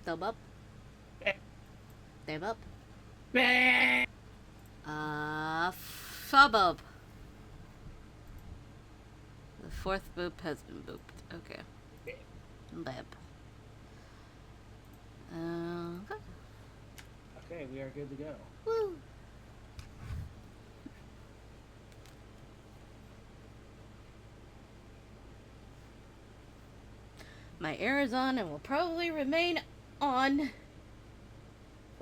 Thubub? Thubub? Fubub. The fourth boop has been booped. Okay. Lab. Okay. Okay, we are good to go. Woo! My air is on and will probably remain on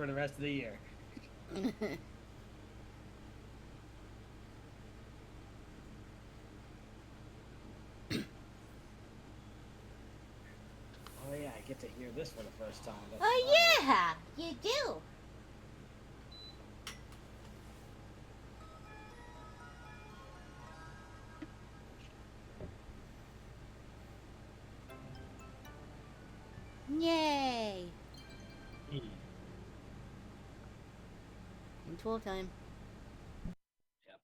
For the rest of the year. Oh yeah, I get to hear this for the first time. That's oh yeah, you do. Yay! In 12 time. Yep.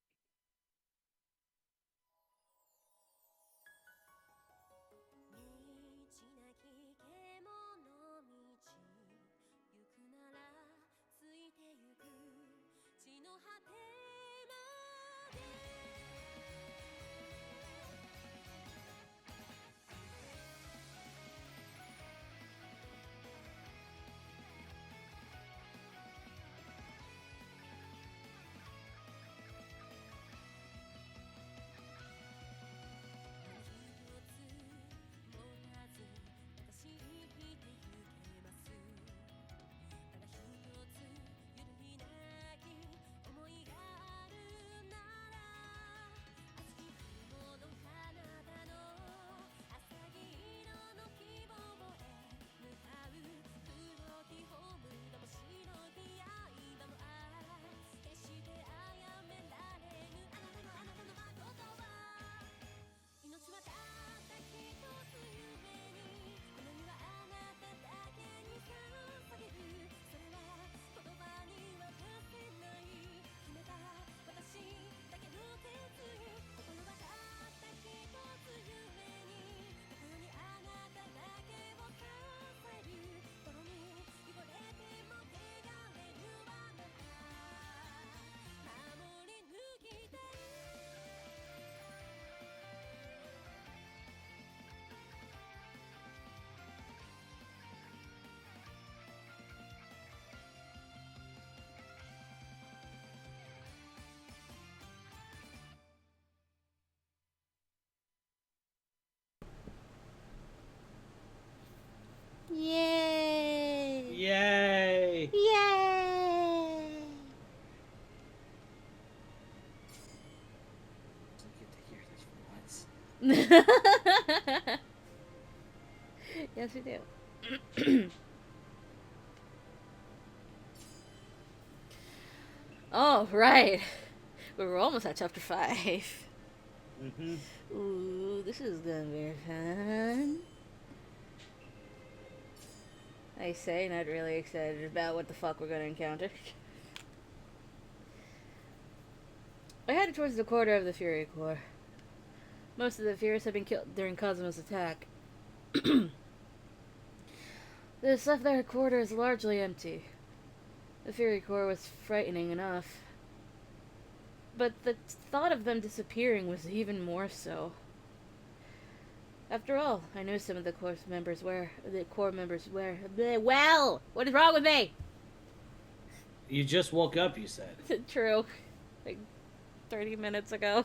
'Yay! Yay! Yay! I get to hear this for once. Yes, we do. Oh, right. We were almost at chapter 5. Ooh, this is gonna be fun. I say, not really excited about what the fuck we're gonna encounter. I headed towards the quarter of the Fury Corps. Most of the Furious had been killed during Cosmo's attack. This left their quarters largely empty. The Fury Corps was frightening enough. But the thought of them disappearing was even more so. After all, I knew some of the Corps members were. Well, what is wrong with me? You just woke up, you said. True. Like 30 minutes ago.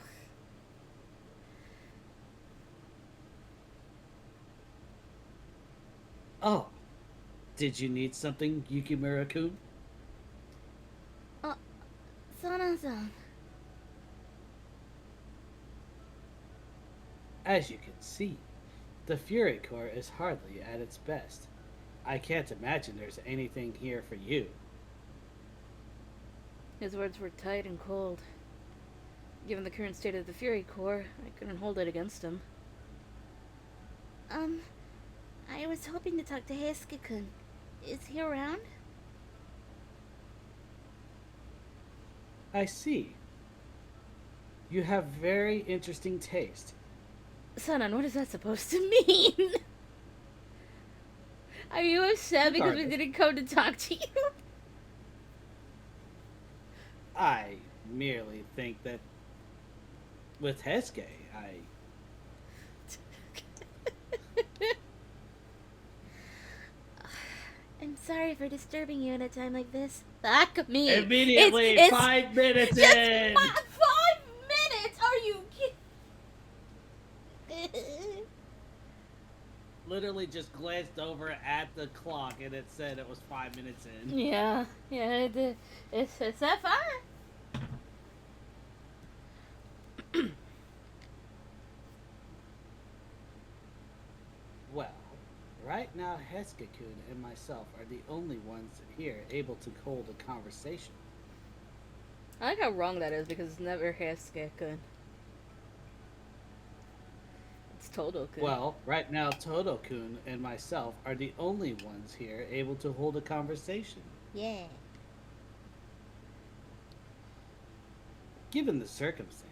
Oh. Did you need something, Yukimura-kun? Sana-san. As you can see, the Fury Corps is hardly at its best. I can't imagine there's anything here for you. His words were tight and cold. Given the current state of the Fury Corps, I couldn't hold it against him. I was hoping to talk to Heisuke-kun. Is he around? I see. You have very interesting taste. Sanan, what is that supposed to mean? Are you upset because we Regardless, didn't come to talk to you? I merely think that with Hesuke, I'm sorry for disturbing you at a time like this. Fuck me. immediately It's 5 minutes just in. 5 minutes. Are you kidding? Literally just glanced over at the clock and it said it was 5 minutes in. Yeah, it's that far. Well, right now Hesuke-kun and myself are the only ones here able to hold a conversation. I like how wrong that is because it's never Haskekun. It's Todo-kun. Well, right now Todo-kun and myself are the only ones here able to hold a conversation. Yeah. Given the circumstances,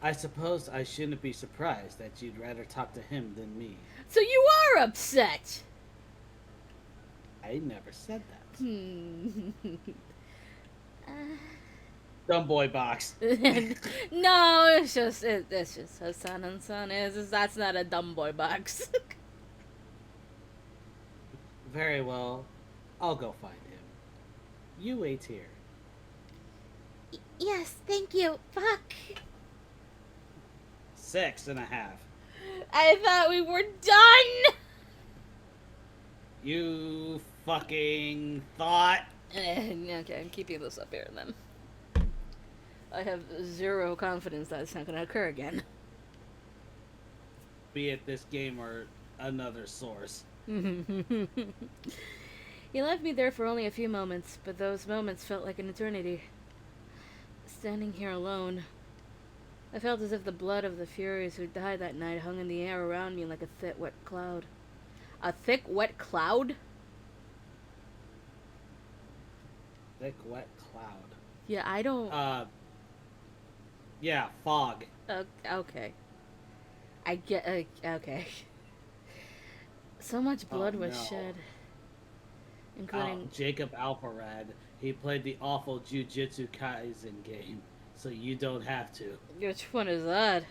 I suppose I shouldn't be surprised that you'd rather talk to him than me. So you are upset. I never said that. uh, Dumb boy box. no, it's just Hassan and Son is that's not a dumb boy box. Very well. I'll go find him. You wait here. Yes, thank you. Fuck. 6.5. I thought we were done. You fucking thought. Okay, I'm keeping this up here then. I have zero confidence that it's not going to occur again. Be it this game or another source. He left me there for only a few moments, but those moments felt like an eternity. Standing here alone, I felt as if the blood of the Furies who died that night hung in the air around me like a thick, wet cloud. A thick, wet cloud? Thick, wet cloud. Yeah, I don't... Yeah, fog. Okay. I get... okay. So much blood was shed. Including... Jacob Alpharad. He played the awful Jujutsu Kaisen game, so you don't have to. Which one is that?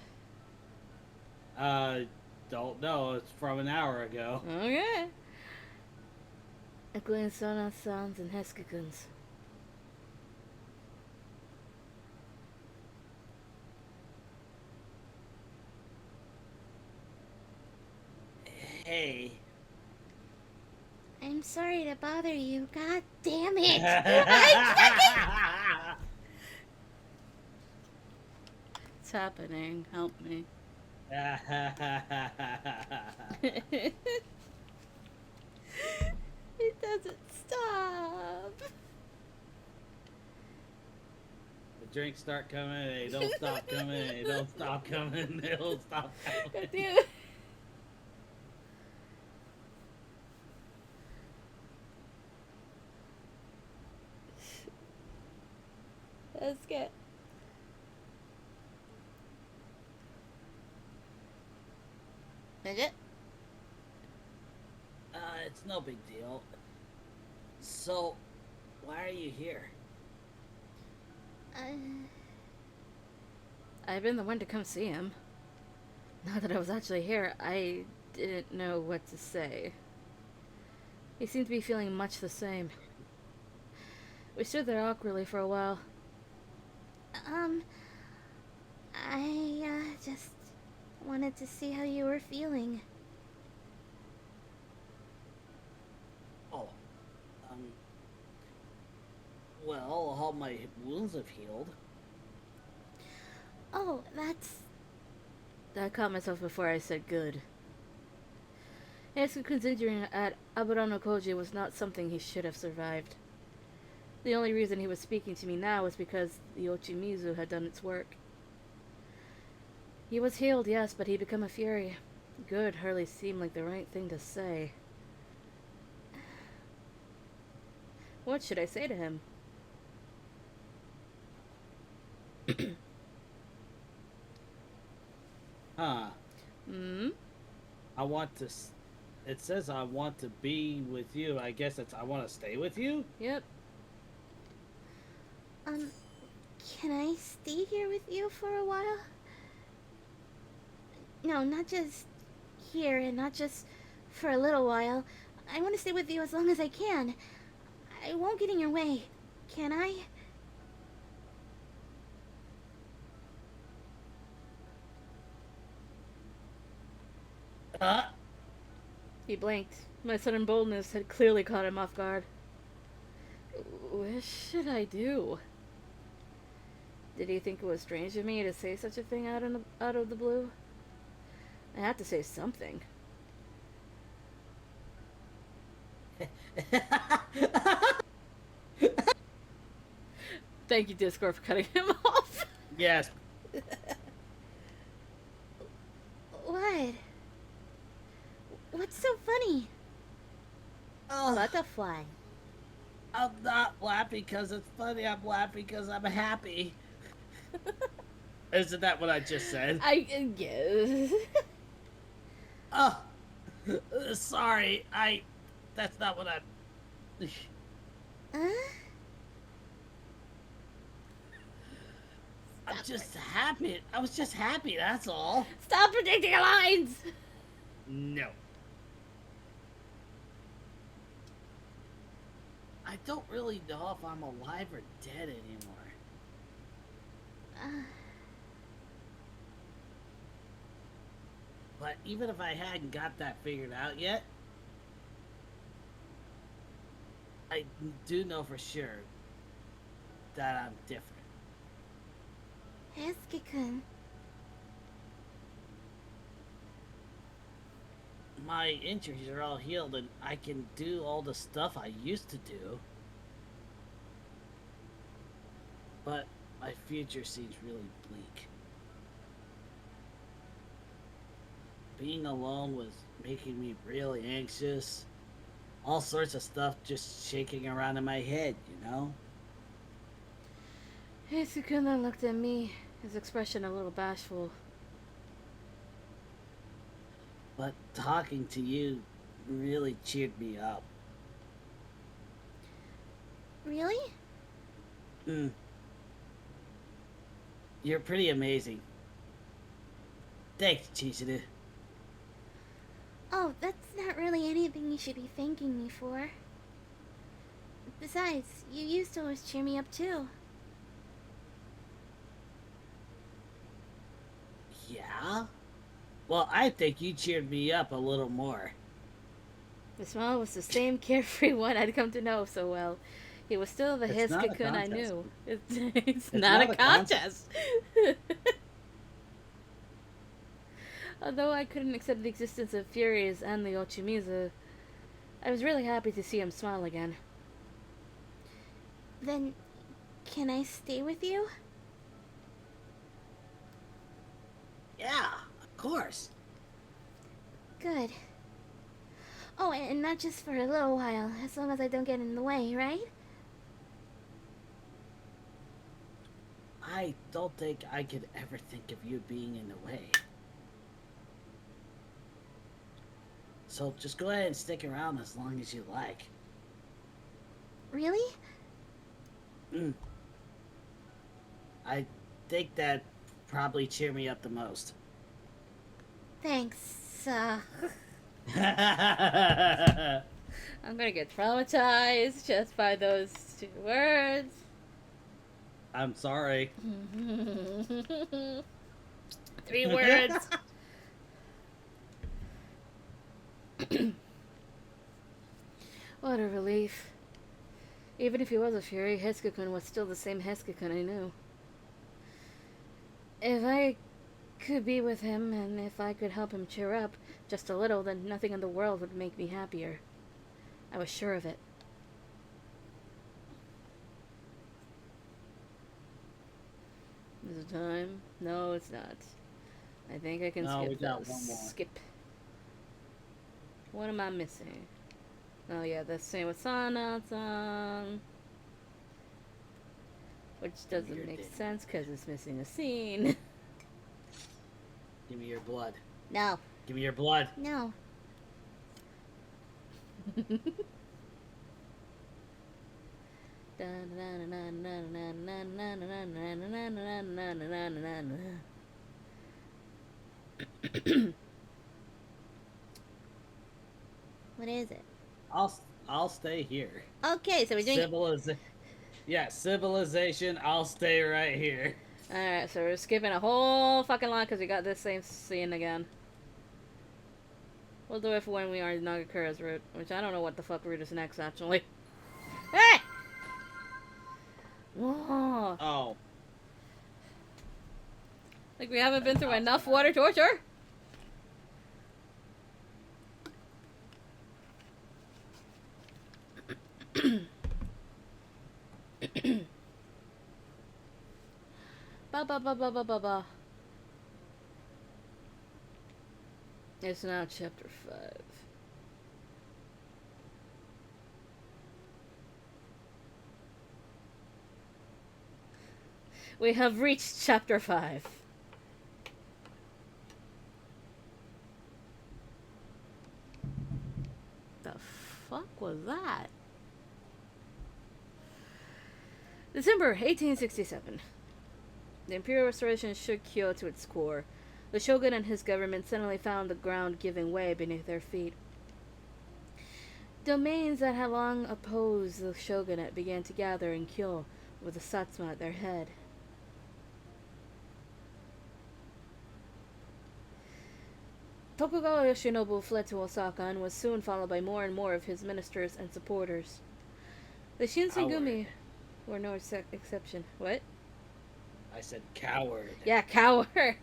Don't know. It's from an hour ago. Okay. Including Sona-sans and Hesuke-kun's. Hey. I'm sorry to bother you. God damn it. What's happening? Help me. It doesn't stop. The drinks start coming, they don't stop coming, they don't stop coming, they don't stop coming. God damn it. Let's get. Is it? It's no big deal. So, why are you here? I've been the one to come see him. Now that I was actually here, I didn't know what to say. He seemed to be feeling much the same. We stood there awkwardly for a while. I just wanted to see how you were feeling. Oh, well, all my wounds have healed. Oh, that's... I caught myself before I said good. Yasuku's injury at Aburano Koji was not something he should have survived. The only reason he was speaking to me now was because the Ochimizu had done its work. He was healed, yes, but he'd become a fury. Good hardly seemed like the right thing to say. What should I say to him? Huh. Hmm? I want to It says I want to be with you. I guess it's I want to stay with you? Yep. Um, can I stay here with you for a while? No, not just here and not just for a little while. I want to stay with you as long as I can. I won't get in your way, can I? Uh, He blinked. My sudden boldness had clearly caught him off guard. What should I do? Did he think it was strange of me to say such a thing out of the blue? I had to say something. Thank you, Discord, for cutting him off. yes. What? What's so funny? Oh, Butterfly. I'm not laughing because it's funny. I'm laughing because I'm happy. Isn't that what I just said? I guess. Oh, sorry. That's not what I. Huh? I'm just happy. I was just happy. That's all. Stop predicting lines! No. I don't really know if I'm alive or dead anymore. But even if I hadn't got that figured out yet, I do know for sure that I'm different. Hesuke-kun. My injuries are all healed and I can do all the stuff I used to do. But my future seems really bleak. Being alone was making me really anxious. All sorts of stuff just shaking around in my head, you know? Hisukuna looked at me, his expression a little bashful. But talking to you really cheered me up. Really? Mm. You're pretty amazing. Thanks, Chizuru. Oh, that's not really anything you should be thanking me for. Besides, you used to always cheer me up too. Yeah? Well, I think you cheered me up a little more. The smile was the same carefree one I'd come to know so well. He was still the It's not a Hisukun I contest. knew. It's It's not not a a contest. Although I couldn't accept the existence of Furies and the Ochimizu, I was really happy to see him smile again. Then, can I stay with you? Yeah, of course. Good. Oh, and not just for a little while, as long as I don't get in the way, right? I don't think I could ever think of you being in the way. So just go ahead and stick around as long as you like. Really? I think that probably cheer me up the most. Thanks, I'm gonna get traumatized just by those 2 words. I'm sorry. 3 words. What a relief. Even if he was a Fury, Hisukun was still the same Hisukun I knew. If I could be with him, and if I could help him cheer up just a little, then nothing in the world would make me happier. I was sure of it. Is it time? No, it's not. I think I can No, we skip got those. one more. Skip. What am I missing? Oh yeah, the same with Sana-san. Which doesn't Weird make thing. sense because it's missing a scene. Give me your blood. no, Give me your blood. no. What is it? I'll I'll stay here. Okay, so we're doing it. Civilization. Yeah, civilization. I'll stay right here. Alright, so we're skipping a whole fucking lot because we got this same scene again. We'll do it for when we are in Nagakura's route, which I don't know what the fuck route is next, actually. Hey! Whoa. Oh, Like we haven't been through enough water torture? Ba ba ba ba ba ba ba. It's now chapter 5. We have reached chapter 5. The fuck was that? December 1867. The Imperial Restoration shook Kyoto to its core. The shogun and his government suddenly found the ground giving way beneath their feet. Domains that had long opposed the shogunate began to gather in Kyoto, with the Satsuma at their head. Tokugawa Yoshinobu fled to Osaka and was soon followed by more and more of his ministers and supporters. The Shinsengumi were no exception. What? I said coward. Yeah, coward!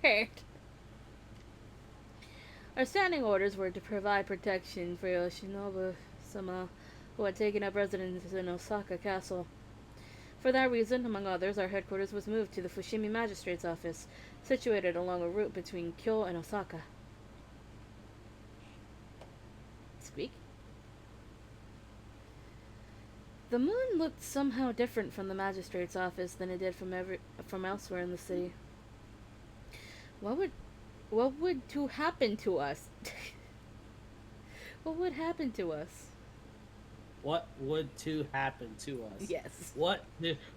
Our standing orders were to provide protection for Yoshinobu-sama, who had taken up residence in Osaka Castle. For that reason, among others, our headquarters was moved to the Fushimi Magistrate's office, situated along a route between Kyoto and Osaka. Speak? The moon looked somehow different from the magistrate's office than it did from elsewhere in the city. What would to happen to us? What would happen to us? What would to happen to us? Yes. What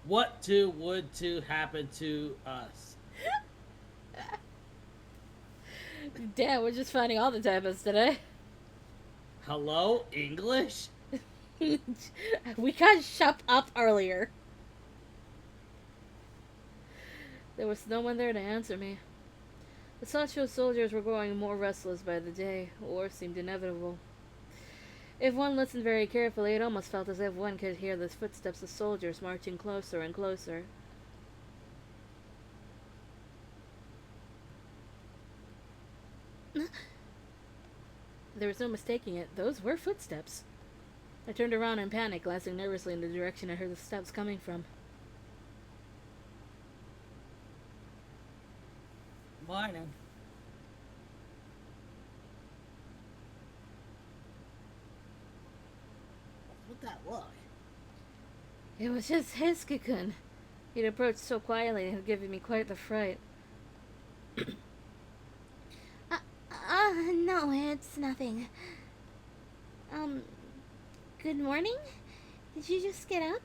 would to happen to us? Damn, we're just finding all the typos today. Hello, English? We got shut up earlier. There was no one there to answer me. The Sacho soldiers were growing more restless by the day. War seemed inevitable. If one listened very carefully, it almost felt as if one could hear the footsteps of soldiers marching closer and closer. There was no mistaking it. Those were footsteps. I turned around in panic, glancing nervously in the direction I heard the steps coming from. Morning. What'd that look? It was just Hesuke-kun. He'd approached so quietly and had given me quite the fright. No, it's nothing. Good morning? Did you just get up?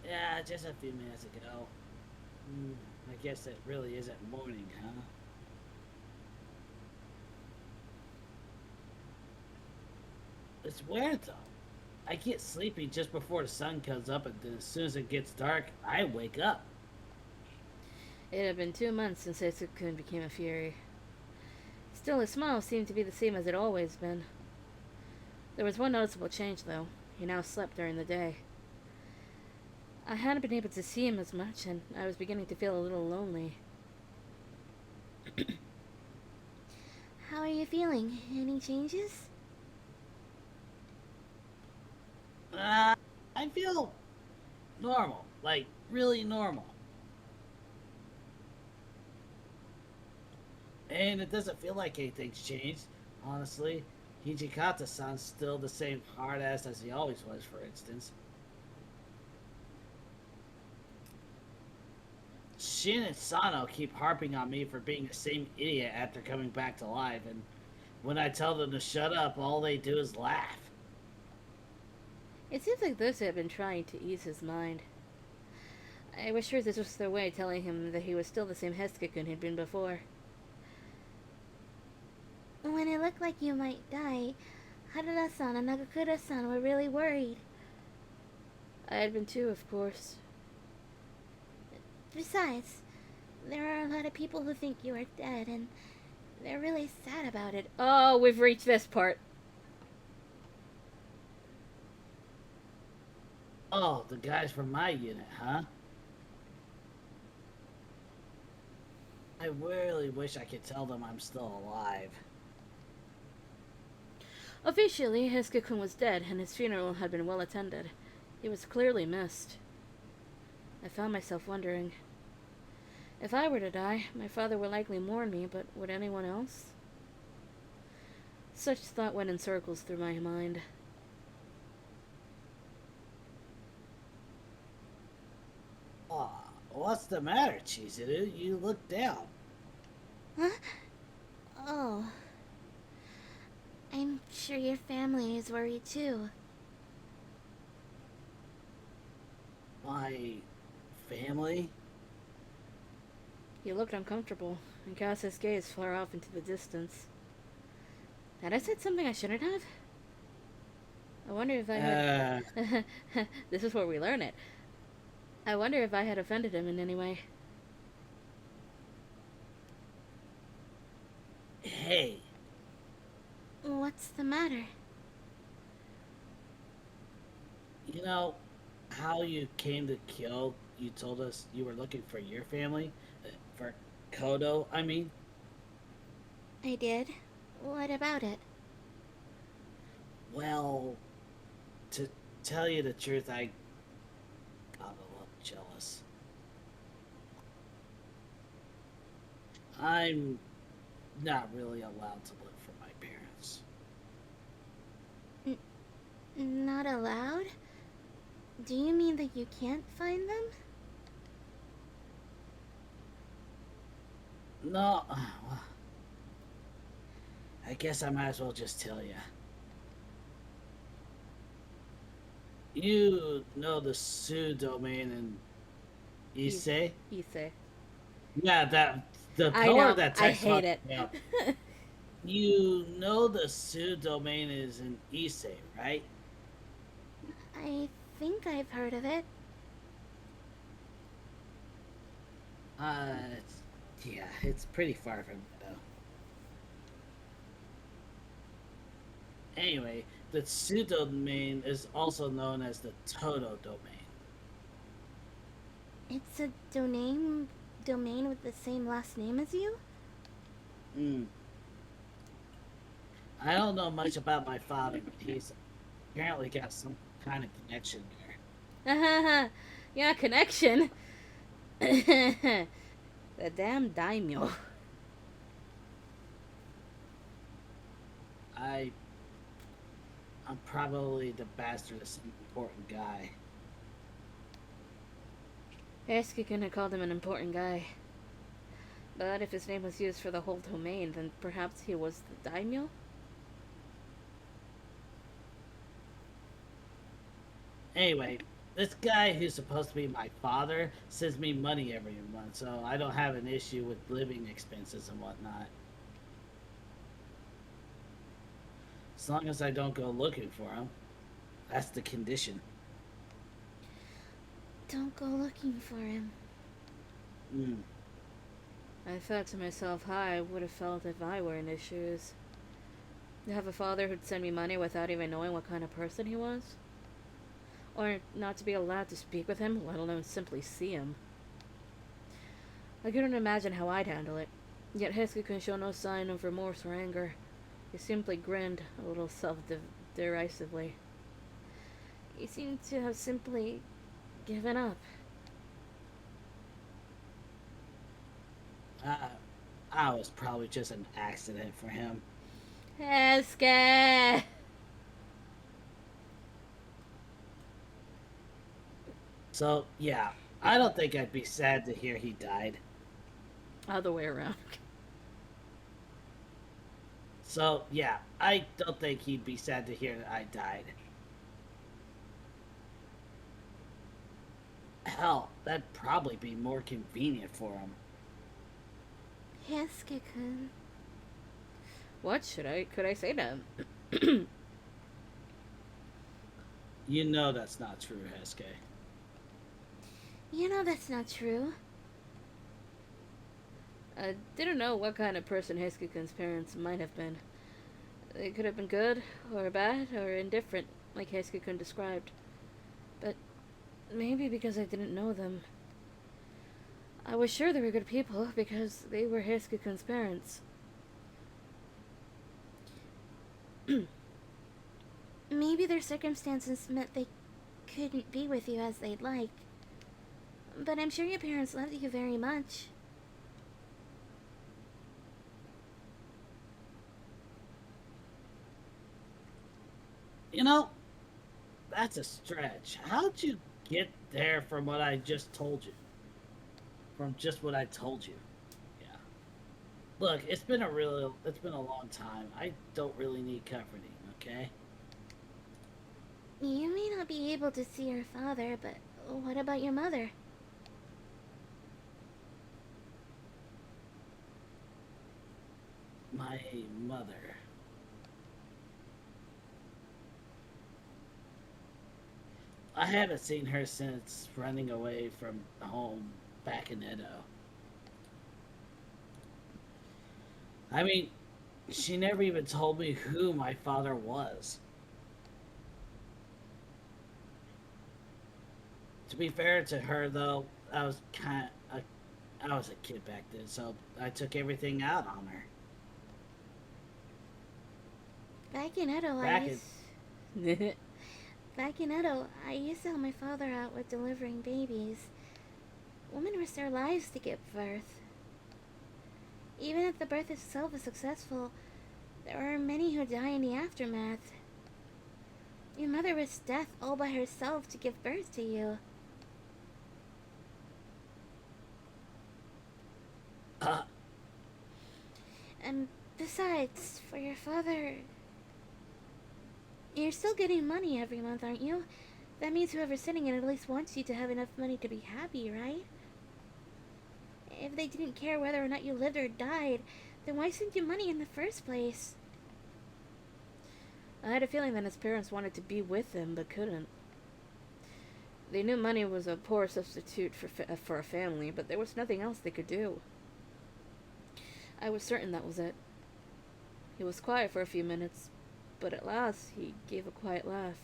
Yeah, just a few minutes ago. I guess it really isn't morning, huh? It's weird though. I get sleepy just before the sun comes up, and then as soon as it gets dark, I wake up. It had been 2 months since Hesuke-kun became a fury. Still, his smile seemed to be the same as it always been. There was one noticeable change, though. He now slept during the day. I hadn't been able to see him as much, and I was beginning to feel a little lonely. How are you feeling? Any changes? I feel normal, like really normal. And it doesn't feel like anything's changed, honestly. Hijikata-san's still the same hard-ass as he always was, for instance. Shin and Sano keep harping on me for being the same idiot after coming back to life, and When I tell them to shut up, all they do is laugh. It seems like those had been trying to ease his mind. I was sure this was their way of telling him that he was still the same Heskakun he'd been before. When it looked like you might die, Harada-san and Nagakura-san were really worried. I had been too, of course. Besides, there are a lot of people who think you are dead, and they're really sad about it. Oh, we've reached this part. Oh, the guys from my unit, huh? I really wish I could tell them I'm still alive. Officially, Heskakun was dead, and his funeral had been well attended. He was clearly missed. I found myself wondering. If I were to die, my father would likely mourn me, but would anyone else? Such thought went in circles through my mind. Aw, what's the matter, Chizuru? You look down. Huh? Oh. I'm sure your family is worried too. My family? He looked uncomfortable and cast his gaze far off into the distance. Had I said something I shouldn't have? I wonder if I had... This is where we learn it. I wonder if I had offended him in any way. Hey, What's the matter? you know how you came to Kyo? You told us you were looking for your family? For Kodo, I mean? I did. What about it? Well, to tell you the truth, I got a little jealous. I'm not really allowed to live for my parents. Not allowed? Do you mean that you can't find them? No, I guess I might as well just tell you. You know the Su domain in Issei? Issei. Yeah, that the I color know, of that I text. hate it. Yeah. You know the Su domain is in Issei, right? I think I've heard of it. Yeah, it's pretty far from it, though. Anyway, the Su domain is also known as the Todo domain. It's a domain with the same last name as you? Hmm. I don't know much about my father, but he's apparently got some kind of connection there. Yeah, connection. The damn daimyo. I'm probably the bastard of some important guy. Eskikin had called him an important guy. But if his name was used for the whole domain, then perhaps he was the daimyo? Anyway, this guy who's supposed to be my father sends me money every month, so I don't have an issue with living expenses and whatnot. As long as I don't go looking for him. That's the condition. Don't go looking for him. Mm. I thought to myself how I would have felt if I were in his shoes. To have a father who'd send me money without even knowing what kind of person he was? Or not to be allowed to speak with him, let alone simply see him. I couldn't imagine how I'd handle it, yet Hesuke could show no sign of remorse or anger. He simply grinned, a little self-derisively. He seemed to have simply given up. I was probably just an accident for him. Hesuke! So, yeah, I don't think I'd be sad to hear he died. Other way around. So, yeah, I don't think he'd be sad to hear that I died. Hell, that'd probably be more convenient for him. Hesuke-kun. What could I say to him? You know that's not true, Hesuke. You know that's not true. I didn't know what kind of person Heisuke-kun's parents might have been. They could have been good, or bad, or indifferent, like Heisuke-kun described. But maybe because I didn't know them. I was sure they were good people because they were Heisuke-kun's parents. Maybe their circumstances meant they couldn't be with you as they'd like. But I'm sure your parents loved you very much. You know, that's a stretch. How'd you get there from what I just told you? From just what I told you. Yeah. Look, it's been a long time. I don't really need comforting, okay? You may not be able to see your father, but what about your mother? My mother. I haven't seen her since running away from home back in Edo. I mean, she never even told me who my father was. To be fair to her, though, I was a kid back then, so I took everything out on her. Back in Edo, Back in Back in Edo, I used to help my father out with delivering babies. Women risk their lives to give birth. Even if the birth itself is successful, there are many who die in the aftermath. Your mother risked death all by herself to give birth to you. uh, And besides, for your father, you're still getting money every month, aren't you? That means whoever's sitting in it at least wants you to have enough money to be happy, right? If they didn't care whether or not you lived or died, then why send you money in the first place? I had a feeling that his parents wanted to be with him, but couldn't. They knew money was a poor substitute for a family, but there was nothing else they could do. I was certain that was it. He was quiet for a few minutes, but at last he gave a quiet laugh.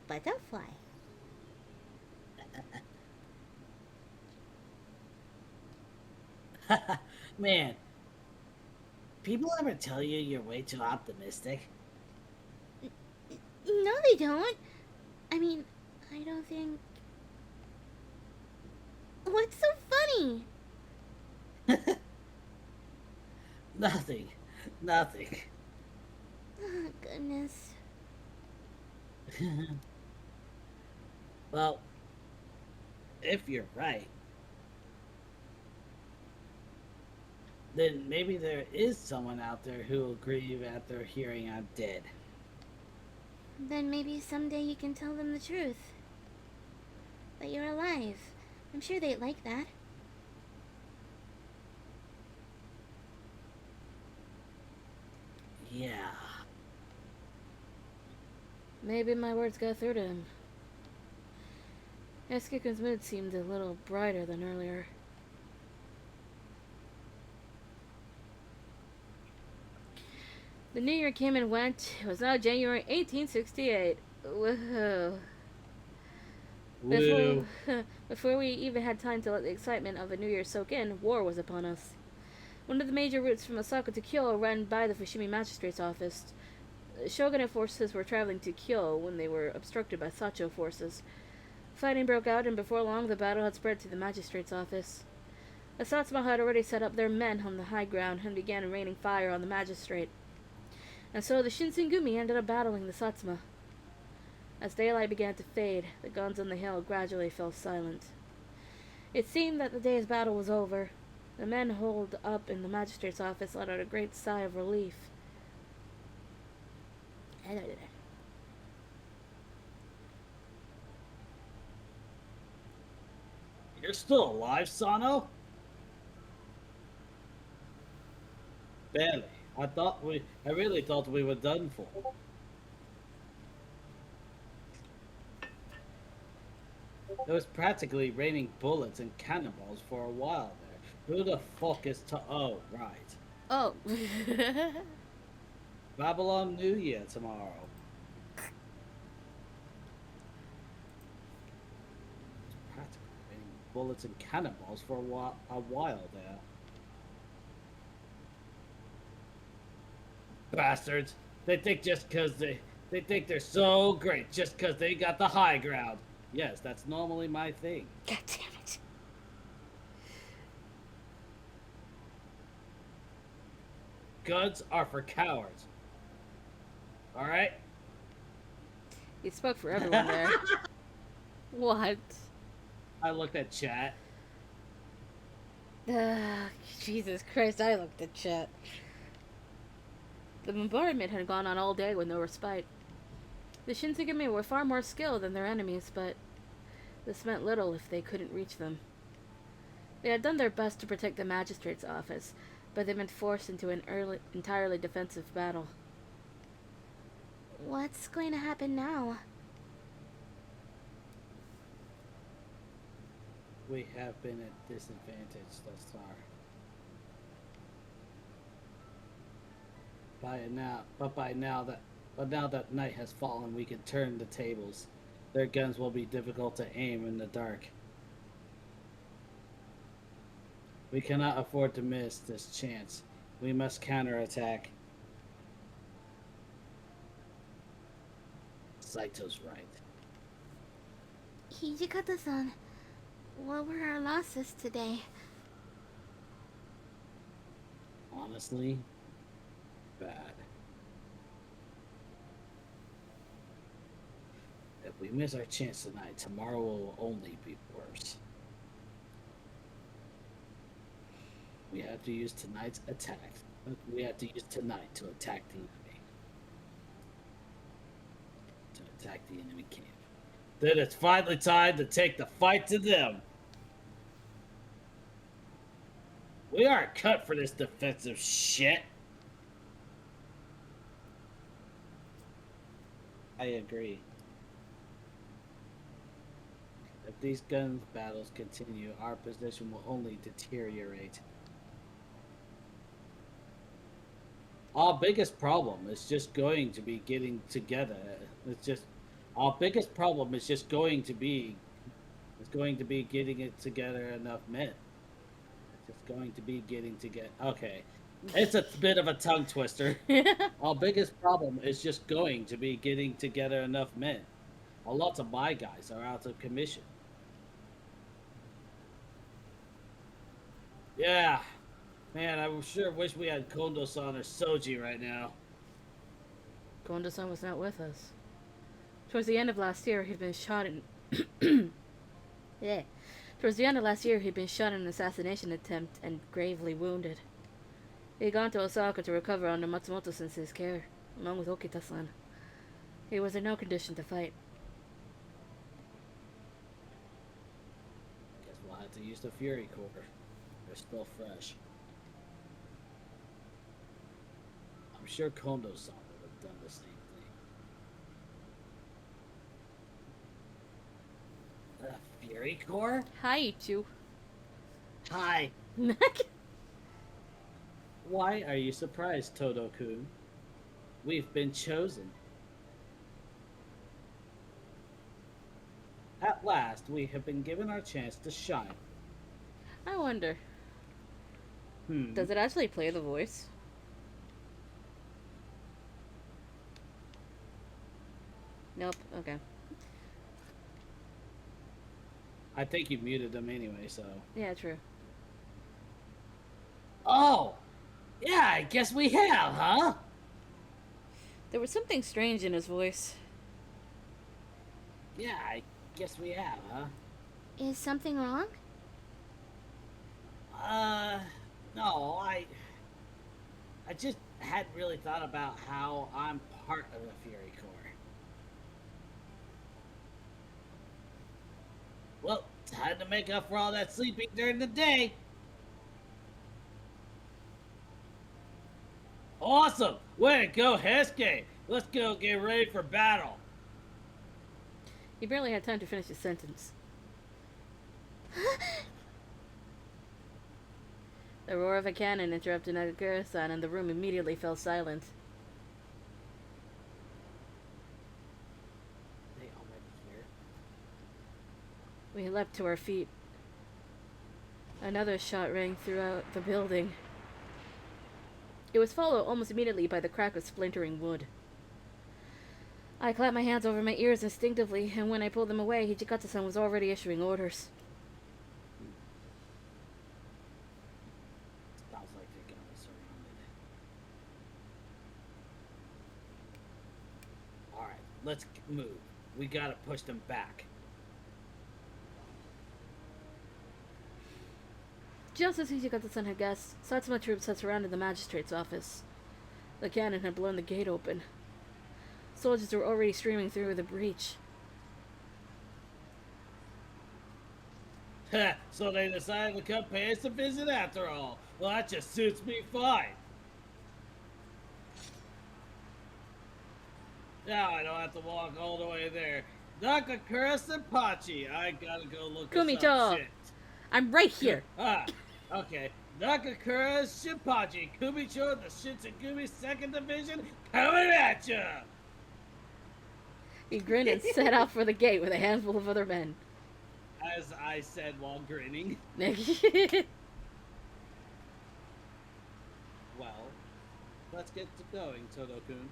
Butterfly. Man, people ever tell you you're way too optimistic? No, they don't. I mean, I don't think. What's so funny? Nothing. Nothing. Oh, goodness. Well, if you're right, then maybe there is someone out there who will grieve after hearing I'm dead. Then maybe someday you can tell them the truth. That you're alive. I'm sure they'd like that. Yeah. Maybe my words got through to him. Eskikun's mood seemed a little brighter than earlier. The new year came and went. It was now January 1868. Woohoo. Before, Woo. before we even had time to let the excitement of a new year soak in, war was upon us. One of the major routes from Osaka to Kyoto ran by the Fushimi Magistrate's office. Shogunate forces were traveling to Kyoto when they were obstructed by Sacho forces. Fighting broke out, and before long the battle had spread to the magistrate's office. The Satsuma had already set up their men on the high ground and began raining fire on the magistrate. And so the Shinsengumi ended up battling the Satsuma. As daylight began to fade, the guns on the hill gradually fell silent. It seemed that the day's battle was over. The men holed up in the magistrate's office let out a great sigh of relief. You're still alive, Sano? Barely. I really thought we were done for. It was practically raining bullets and cannonballs for a while there. Who the fuck is oh, right. Oh. Babylon New Year tomorrow. Practically raining bullets and cannonballs for a while there. Bastards. They think just because they think they're so great just because they got the high ground. Yes, that's normally my thing. God damn it. Guns are for cowards. Alright? You spoke for everyone there. What? I looked at chat. Jesus Christ, I looked at chat. The bombardment had gone on all day with no respite. The Shinsegae were far more skilled than their enemies, but this meant little if they couldn't reach them. They had done their best to protect the magistrate's office, but they'd been forced into an entirely defensive battle. What's going to happen now? We have been at disadvantage thus far. By now that night has fallen, we can turn the tables. Their guns will be difficult to aim in the dark. We cannot afford to miss this chance. We must counterattack. Saito's right. Hijikata-san, what were our losses today? Honestly, bad. If we miss our chance tonight, tomorrow will only be worse. We have to use tonight's attack. We have to use tonight to attack the enemy. To attack the enemy camp. Then it's finally time to take the fight to them. We aren't cut for this defensive shit. I agree. If these gun battles continue, our position will only deteriorate. Our biggest problem is just going to be getting together. Our biggest problem is just going to be getting it together enough men. It's just going to be getting together. Okay. It's a bit of a tongue twister. Our biggest problem is just going to be getting together enough men. A lot of my guys are out of commission. Yeah. Man, I sure wish we had Kondo-san or Soji right now. Kondo-san was not with us. Towards the end of last year, he'd been shot in... yeah. Towards the end of last year, he'd been shot in an assassination attempt and gravely wounded. He had gone to Osaka to recover under Matsumoto-sensei's care, along with Okita-san. He was in no condition to fight. Guess we'll have to use the Fury Core. They're still fresh. I'm sure Kondo-san would have done the same thing. The Fury Core? Hi, Ichu. Hi. Why are you surprised, Todo-kun? We've been chosen. At last, we have been given our chance to shine. I wonder, does it actually play the voice? Nope, okay. I think you muted them anyway, so... Yeah, true. Oh! Yeah, I guess we have, huh? There was something strange in his voice. Yeah, I guess we have, huh? Is something wrong? Uh, no, I just hadn't really thought about how I'm part of the Fury Corps. Well, time to make up for all that sleeping during the day. Awesome! Way to go, Heske! Let's go get ready for battle. He barely had time to finish his sentence. The roar of a cannon interrupted Nagakura-san, and the room immediately fell silent. They already here. We leapt to our feet. Another shot rang throughout the building. It was followed almost immediately by the crack of splintering wood. I clapped my hands over my ears instinctively, and when I pulled them away, Hijikata-san was already issuing orders. Sounds like they're gonna be surrounded. Alright, let's move. We gotta push them back. Just as Hijikata-san had guessed, Satsuma troops had surrounded the magistrate's office. The cannon had blown the gate open. Soldiers were already streaming through the breach. Ha! So they decided to come pay us a visit after all. Well, that just suits me fine. Now I don't have to walk all the way there. Nakakura Senpachi, I gotta go look at Kumito! some shit. I'm right here! Okay. Nakakura Senpachi, Kumicho, the Shinsengumi 2nd Division, coming at ya! He grinned and set out for the gate with a handful of other men. As I said while grinning. Well, let's get to going, Todo-kun.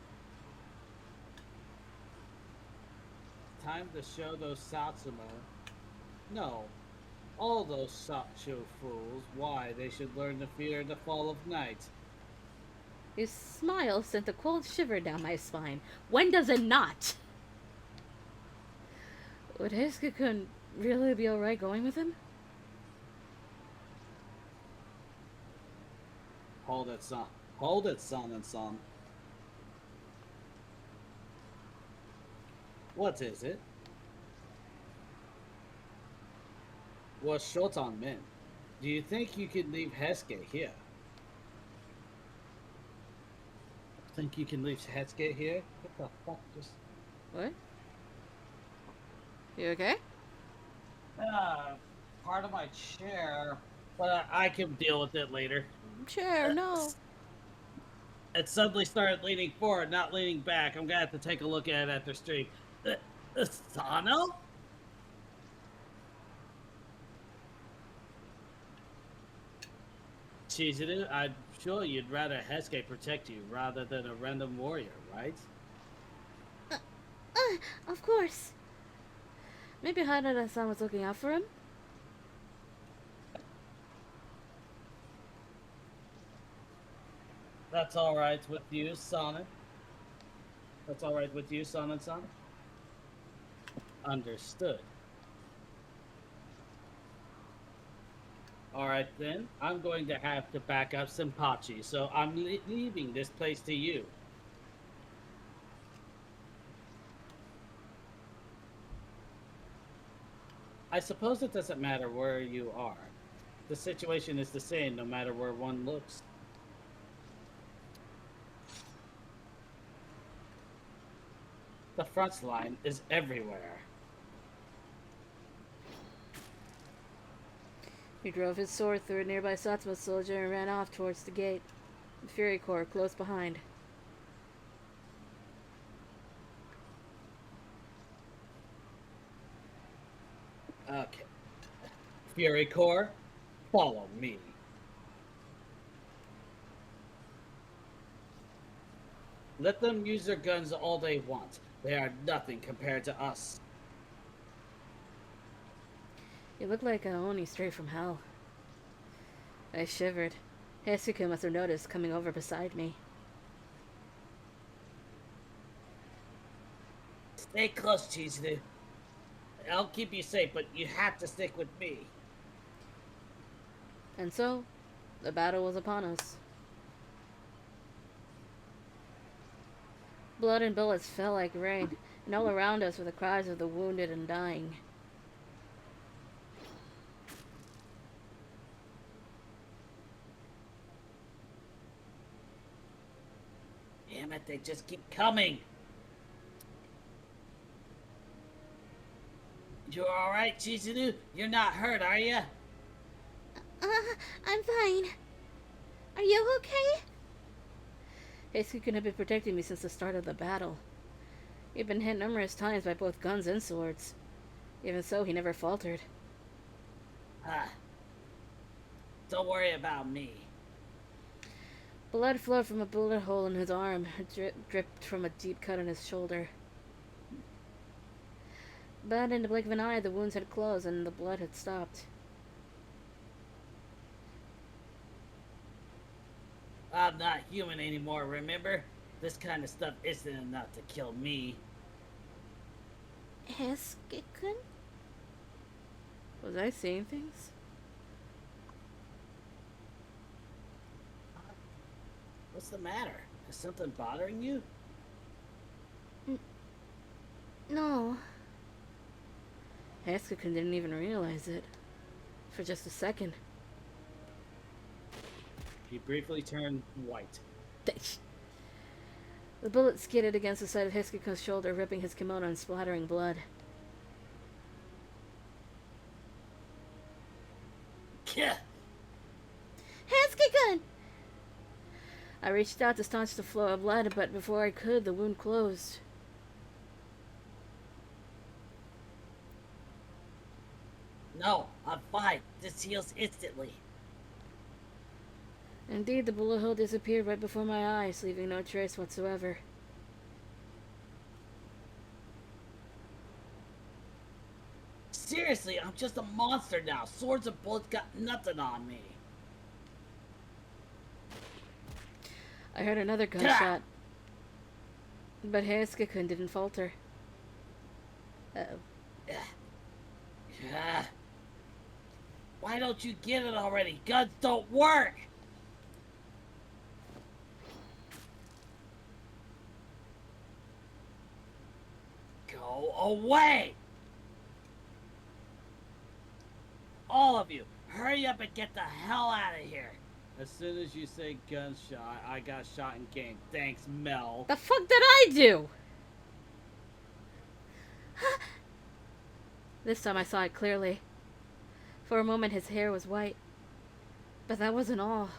Time to show those Satsuma, no, all those Sacho fools, why they should learn to fear the fall of night. His smile sent a cold shiver down my spine. When does it not? Would Heisuke-kun really be alright going with him? Hold it, son. Hold it, son and son. What is it? Was Shotan men? Do you think you can leave Hesuke here? Think you can leave Hesuke here? What the fuck? Just What? You okay? part of my chair, but I can deal with it later. Chair, no. It suddenly started leaning forward, not leaning back. I'm gonna have to take a look at it after stream. Sano? Chizuru, I'm sure you'd rather Hesuke protect you rather than a random warrior, right? Of course. Maybe Hanada-san was looking out for him? That's alright with you, Sonic. That's alright with you, Sonic-san? Understood. Alright then, I'm going to have to back up Senpachi, so I'm leaving this place to you. I suppose it doesn't matter where you are. The situation is the same no matter where one looks. The front line is everywhere. He drove his sword through a nearby Satsuma soldier and ran off towards the gate. The Fury Corps close behind. Okay. Fury Corps, follow me. Let them use their guns all they want. They are nothing compared to us. You look like a Oni straight from hell. I shivered. Heisuke must have noticed coming over beside me. Stay close, Chizuru. I'll keep you safe, but you have to stick with me. And so, the battle was upon us. Blood and bullets fell like rain, and all around us were the cries of the wounded and dying. Damn it, they just keep coming. You alright, Chizuru? You're not hurt, are you? I'm fine. Are you okay? Heisuke had been protecting me since the start of the battle. He'd been hit numerous times by both guns and swords. Even so, he never faltered. Ah. Don't worry about me. Blood flowed from a bullet hole in his arm, dripped from a deep cut on his shoulder. But in the blink of an eye, the wounds had closed and the blood had stopped. I'm not human anymore, remember? This kind of stuff isn't enough to kill me. Heisuke-kun? Was I seeing things? What's the matter? Is something bothering you? No. Heisuke didn't even realize it. For just a second. He briefly turned white. The bullet skidded against the side of Heisuke's shoulder, ripping his kimono and splattering blood. Heisuke-kun! I reached out to staunch the flow of blood, but before I could, the wound closed. No, I'm fine. This heals instantly. Indeed, the bullet hole disappeared right before my eyes, leaving no trace whatsoever. Seriously, I'm just a monster now. Swords and bullets got nothing on me. I heard another gunshot. But Heisuke didn't falter. Uh-oh. Why don't you get it already? Guns don't work! Go away! All of you, hurry up and get the hell out of here! As soon as you say gunshot, I got shot in game. Thanks, Mel. The fuck did I do? This time I saw it clearly. For a moment his hair was white. But that wasn't all.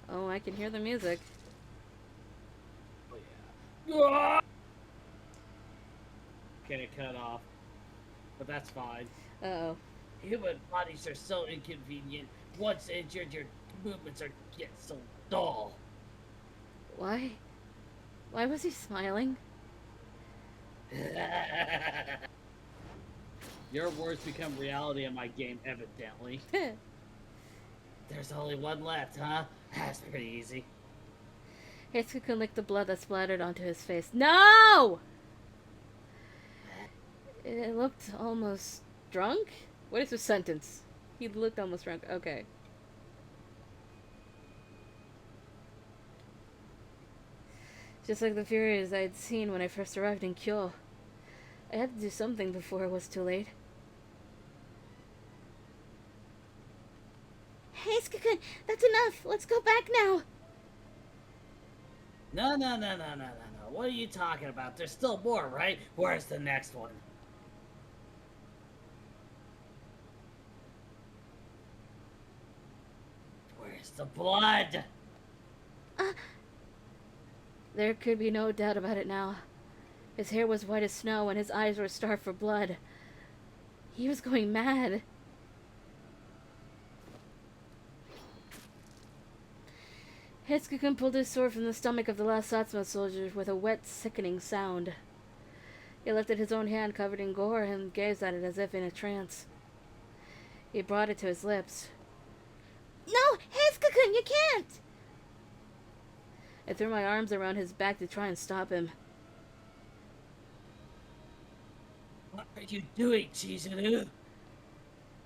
Oh, I can hear the music. Oh, yeah. Getting cut off. But that's fine. Uh-oh. Human bodies are so inconvenient. Once injured, your movements get so dull. Why? Why was he smiling? Your words become reality in my game, evidently. There's only one left, huh? That's pretty easy. Heisuke licked the blood that splattered onto his face. No! It looked almost drunk? What is the sentence? He looked almost drunk. Okay. Just like the Furies I'd seen when I first arrived in Kyo. I had to do something before it was too late. Heisuke-kun, that's enough. Let's go back now. No. What are you talking about? There's still more, right? Where's the next one? Where's the blood? There could be no doubt about it now. His hair was white as snow and his eyes were starved for blood. He was going mad. Heisuke pulled his sword from the stomach of the last Satsuma soldier with a wet, sickening sound. He lifted his own hand covered in gore and gazed at it as if in a trance. He brought it to his lips. No, Heisuke-kun, you can't! I threw my arms around his back to try and stop him. What are you doing, Chizuru?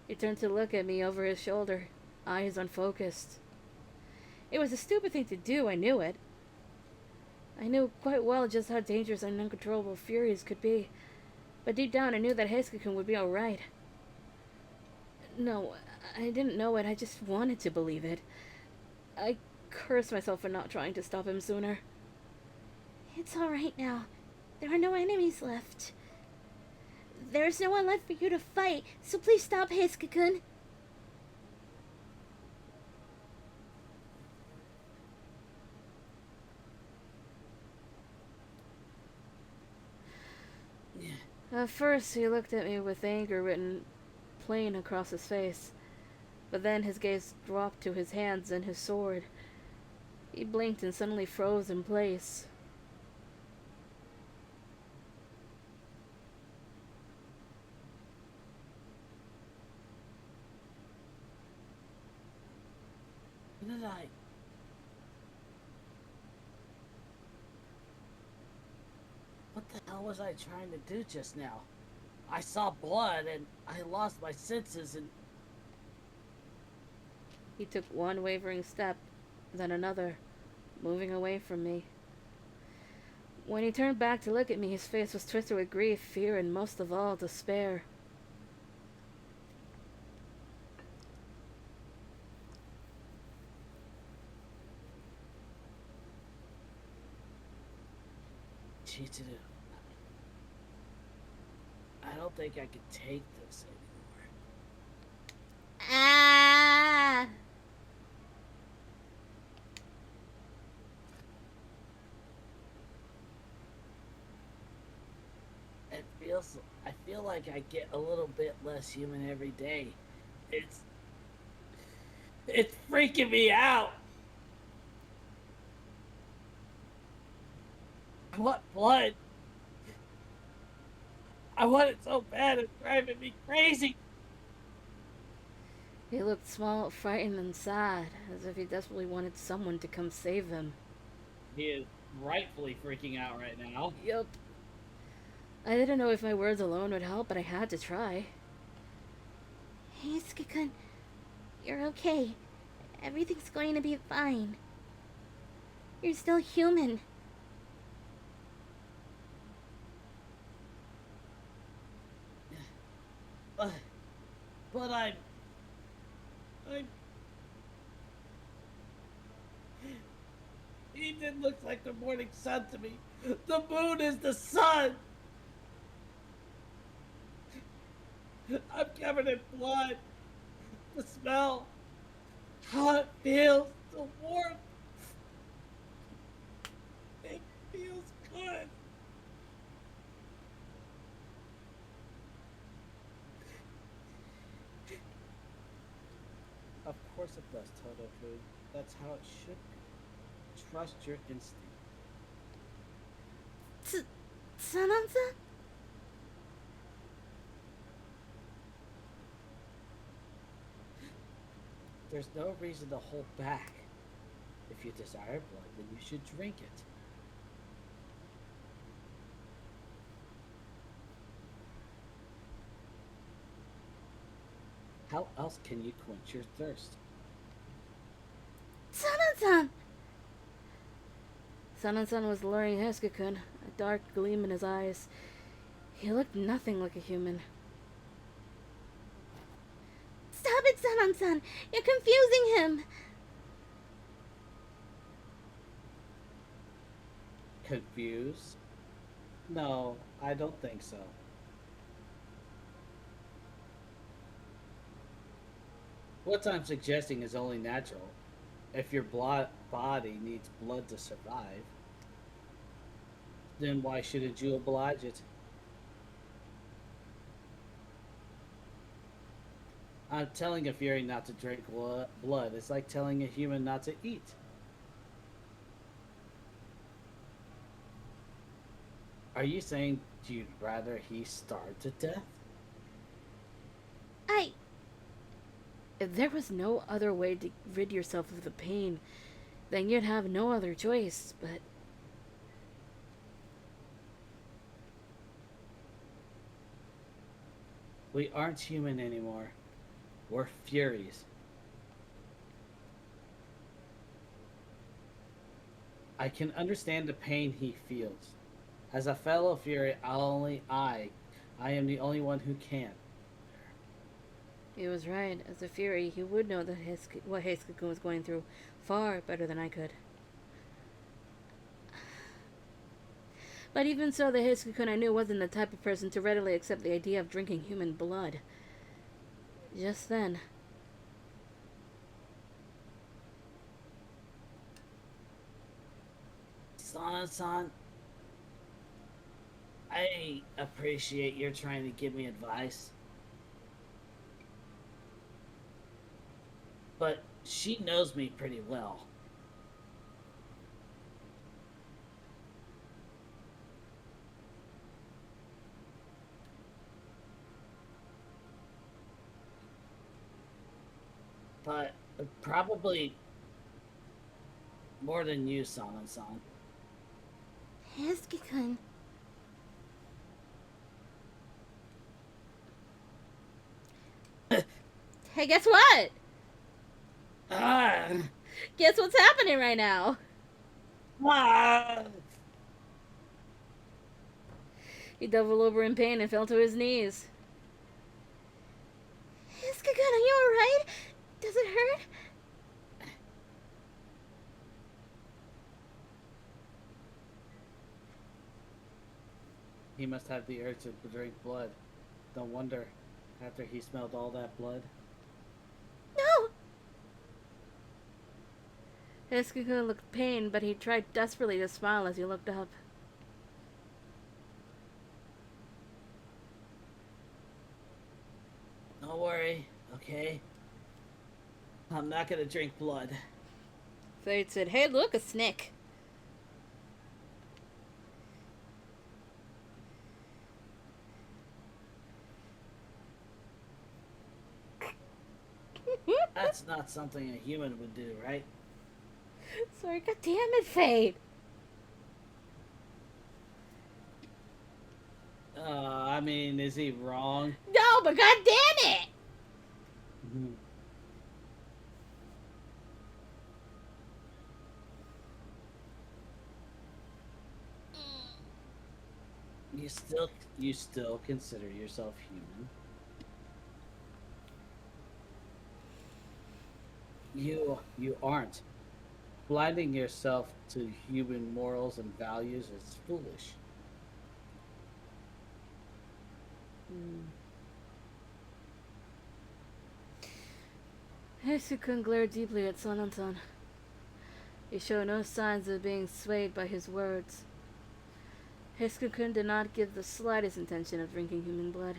He turned to look at me over his shoulder, eyes unfocused. It was a stupid thing to do, I knew it. I knew quite well just how dangerous and uncontrollable furies could be, but deep down I knew that Heisuke-kun would be alright. No, I didn't know it, I just wanted to believe it. I cursed myself for not trying to stop him sooner. It's alright now. There are no enemies left. There is no one left for you to fight, so please stop, Heisuke-kun. At first, he looked at me with anger written plain across his face, but then his gaze dropped to his hands and his sword. He blinked and suddenly froze in place. What did I? What the hell was I trying to do just now? I saw blood and I lost my senses and He took one wavering step, then another, moving away from me. When he turned back to look at me, his face was twisted with grief, fear, and most of all, despair. Chitsuru, I don't think I can take this anymore. Ah! I feel like I get a little bit less human every day. It's it's freaking me out. I want blood. I want it so bad, it's driving me crazy. He looked small, frightened, and sad, as if he desperately wanted someone to come save him. He is rightfully freaking out right now. Yup. I didn't know if my words alone would help, but I had to try. Heisuke-kun, you're okay. Everything's going to be fine. You're still human. But I'm evening looks like the morning sun to me. The moon is the sun. I'm covered in blood. The smell. How it feels. The warmth. It feels good. Of course it does, Toto. That's how it should be. Trust your instinct. Sanan-san? There's no reason to hold back. If you desire blood, then you should drink it. How else can you quench your thirst? Sanan-san! Sanan-san was luring Heisuke-kun, a dark gleam in his eyes. He looked nothing like a human. Stop it, Sanan-san! You're confusing him! Confused? No, I don't think so. What I'm suggesting is only natural. If your body needs blood to survive, then why shouldn't you oblige it? Telling a fury not to drink blood is like telling a human not to eat. Are you saying you'd rather he starve to death? If there was no other way to rid yourself of the pain, then you'd have no other choice, but... We aren't human anymore. We're Furies. I can understand the pain he feels. As a fellow Fury, I am the only one who can. He was right. As a Fury, he would know that what Hiskakun was going through far better than I could. But even so, the Hiskakun I knew wasn't the type of person to readily accept the idea of drinking human blood. Just then, Sana-san, I appreciate you're trying to give me advice. But she knows me pretty well. But probably more than you, Sana-san. Hesuke-kun. hey, guess what? Ah! Guess what's happening right now? Ah! He doubled over in pain and fell to his knees. Hesuke-kun, are you alright? Does it hurt? He must have the urge to drink blood. No wonder, after he smelled all that blood. No! Hiskakun looked pained, but he tried desperately to smile as he looked up. Don't worry, okay? I'm not gonna drink blood. Fate said, hey, look, a snake. That's not something a human would do, right? Sorry, god damn it, Fate. I mean, is he wrong? No, but god damn it! Mhm. You still consider yourself human? You aren't. Blinding yourself to human morals and values is foolish. Hiskakun glared deeply at Sanan-san. He showed no signs of being swayed by his words. Hiskakun did not give the slightest intention of drinking human blood.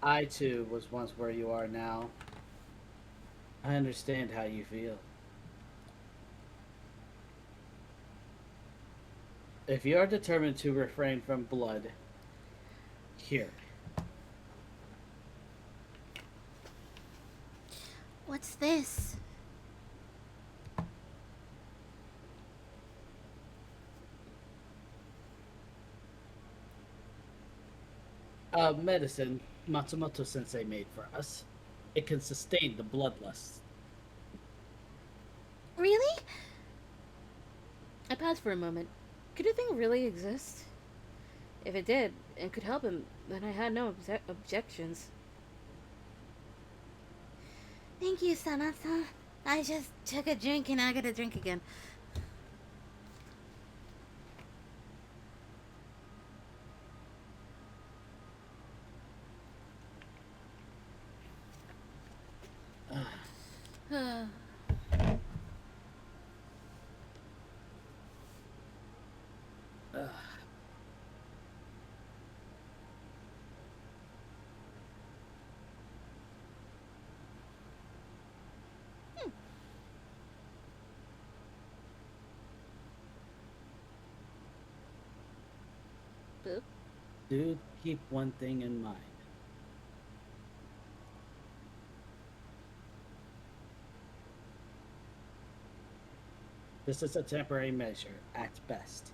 I too was once where you are now. I understand how you feel. If you are determined to refrain from blood, here. What's this? Medicine Matsumoto Sensei made for us. It can sustain the bloodlust. Really? I paused for a moment. Could a thing really exist? If it did, and could help him, then I had no objections. Thank you, Sanata. I just took a drink and I gotta drink again. Boop. Dude, keep one thing in mind. This is a temporary measure, at best.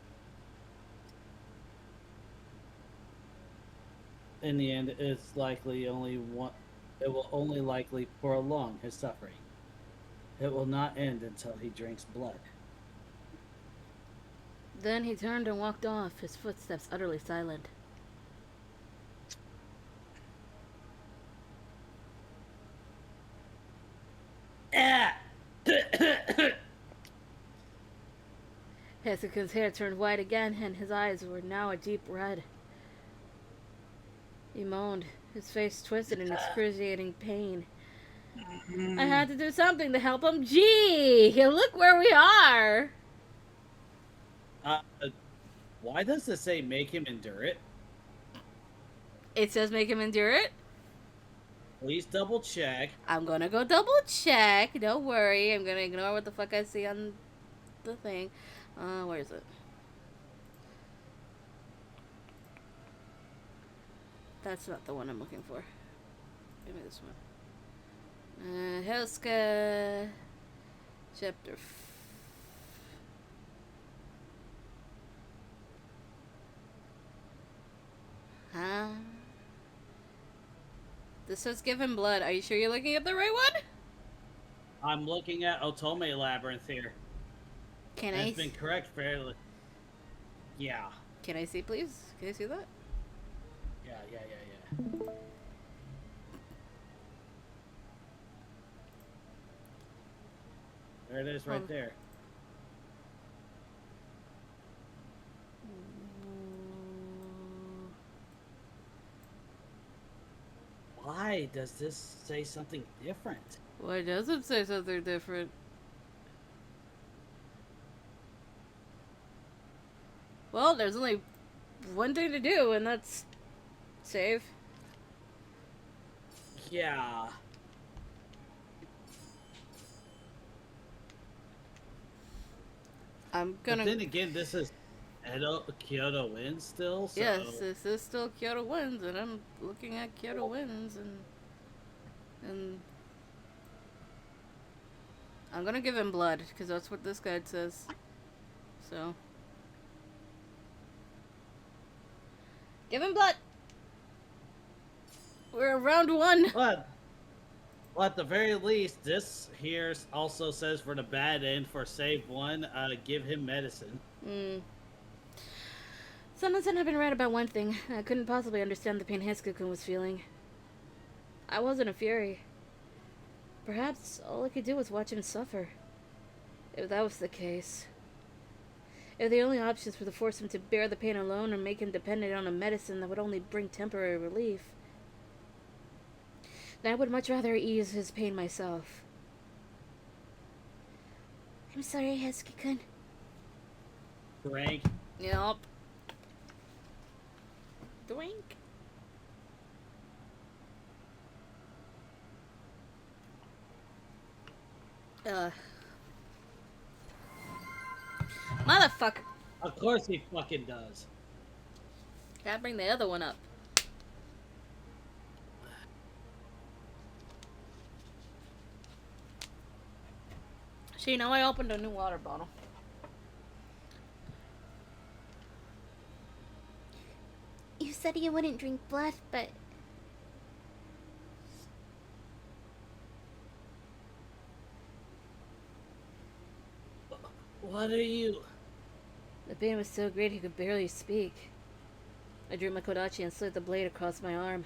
In the end, it will only likely prolong his suffering. It will not end until he drinks blood. Then he turned and walked off, his footsteps utterly silent. Ah! Hesuken's hair turned white again, and his eyes were now a deep red. He moaned, his face twisted in excruciating pain. I had to do something to help him. Gee, look where we are. Uh, why does it say make him endure it? It says make him endure it. Please double check. I'm gonna go double check. Don't worry. I'm gonna ignore what the fuck I see on the thing. Where is it? That's not the one I'm looking for. Give me this one. Helska. Chapter. Huh? This says give him blood. Are you sure you're looking at the right one? I'm looking at Otome Labyrinth here. Can That's I? been correct fairly. Yeah. Can I see, please? Can I see that? Yeah. There it is right there. Why does this say something different? Why does it say something different? Well, there's only one thing to do, and that's save. Yeah. I'm gonna. But then again, this is Kyoto Wind still. So... Yes, this is still Kyoto Winds, and I'm looking at Kyoto Winds, and I'm gonna give him blood because that's what this guide says. So give him blood. We're in round 1. But at the very least, this here also says for the bad end for save 1, give him medicine. Someone said I've been right about one thing. I couldn't possibly understand the pain Hiskukun was feeling. I wasn't a fury. Perhaps all I could do was watch him suffer. If that was the case. If the only options were to force him to bear the pain alone or make him dependent on a medicine that would only bring temporary relief, then I would much rather ease his pain myself. I'm sorry, Hesuke-kun. Frank. Yup. Drink. Motherfucker. Of course he fucking does. Gotta bring the other one up. So you know I opened a new water bottle. You said you wouldn't drink blood, but... What are you? The pain was so great he could barely speak. I drew my kodachi and slid the blade across my arm.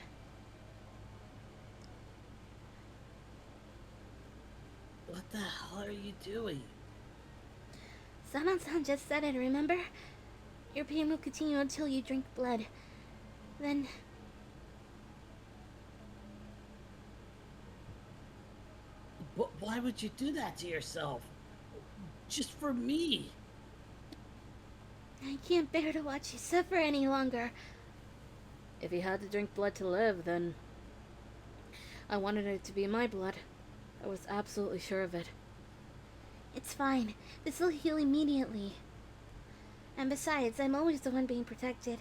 What the hell are you doing? Sanan-san just said it, remember? Your pain will continue until you drink blood. Then... But why would you do that to yourself? Just for me. I can't bear to watch you suffer any longer. If he had to drink blood to live, then I wanted it to be my blood. I was absolutely sure of it. It's fine. This will heal immediately. And besides, I'm always the one being protected.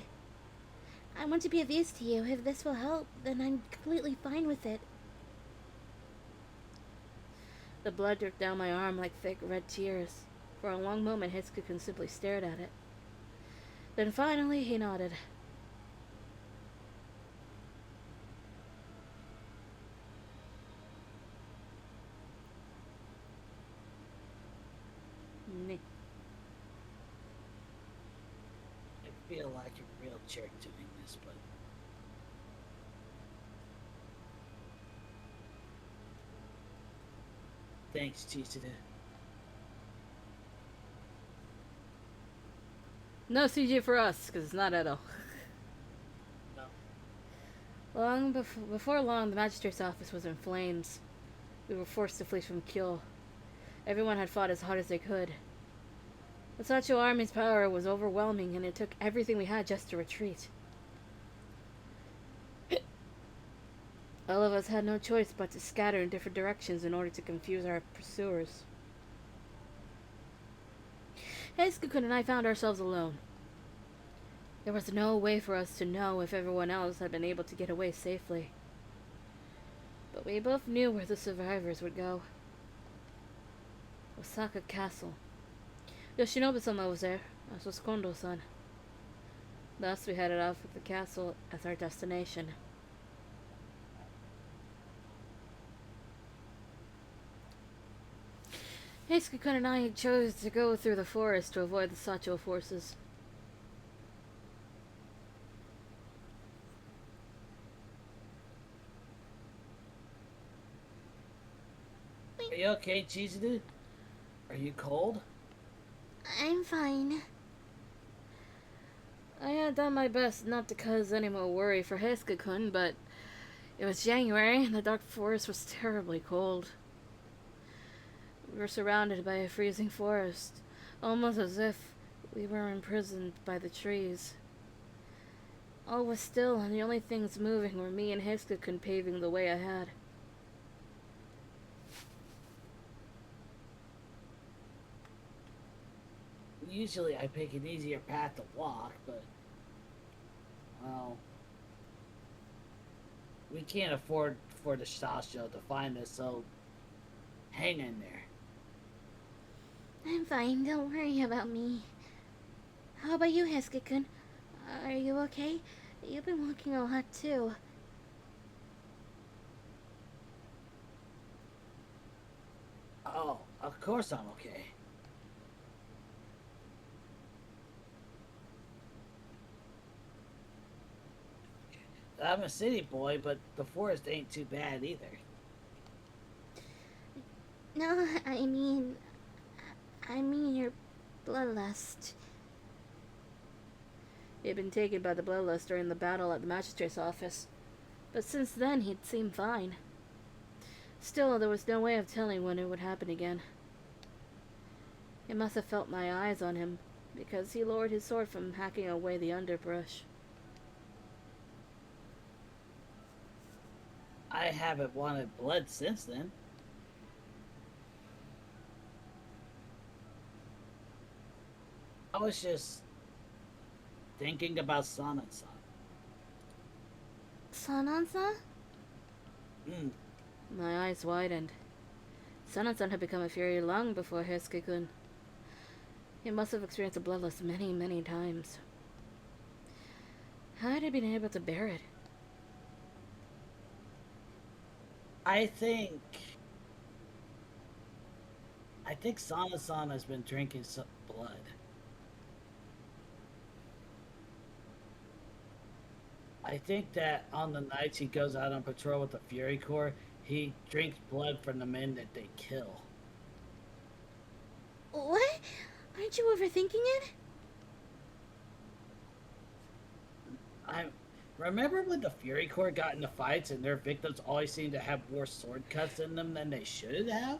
I want to be of use to you. If this will help, then I'm completely fine with it. The blood dripped down my arm like thick red tears. For a long moment, Hitzkukun simply stared at it. Then finally, he nodded. Meh. I feel like a real jerk doing this, but thanks, Chisuda. No CG for us, because it's not Edo. No. Before long, the magistrate's office was in flames. We were forced to flee from Kyo. Everyone had fought as hard as they could. The Sacho army's power was overwhelming, and it took everything we had just to retreat. All of us had no choice but to scatter in different directions in order to confuse our pursuers. Heisukun and I found ourselves alone. There was no way for us to know if everyone else had been able to get away safely. But we both knew where the survivors would go. Osaka Castle. Yoshinobu-sama was there, as was Kondo-san. Thus we headed off with the castle as our destination. Heisukun and I chose to go through the forest to avoid the Sacho forces. Are you okay, Chisuda? Are you cold? I'm fine. I had done my best not to cause any more worry for Heisukun, but it was January and the dark forest was terribly cold. We were surrounded by a freezing forest, almost as if we were imprisoned by the trees. All was still, and the only things moving were me and Heisukun paving the way ahead. Usually I pick an easier path to walk, but well, we can't afford for the Sasho to find us, so hang in there. I'm fine. Don't worry about me. How about you, Heisukun? Are you okay? You've been walking a lot too. Oh, of course I'm okay. I'm a city boy, but the forest ain't too bad either. No, I mean your bloodlust. He had been taken by the bloodlust during the battle at the magistrate's office, but since then he'd seemed fine. Still, there was no way of telling when it would happen again. He must have felt my eyes on him, because he lowered his sword from hacking away the underbrush. I haven't wanted blood since then. I was just thinking about Sana-san. Sanansa? Mm, My eyes widened. Sanatsan had become a fury long before Heisukun. He must have experienced a bloodlust many, many times. How had he been able to bear it? I think Sana-san has been drinking some blood. I think that on the nights he goes out on patrol with the Fury Corps, he drinks blood from the men that they kill. What? Aren't you overthinking it? I remember when the Fury Corps got into fights and their victims always seemed to have more sword cuts in them than they should have?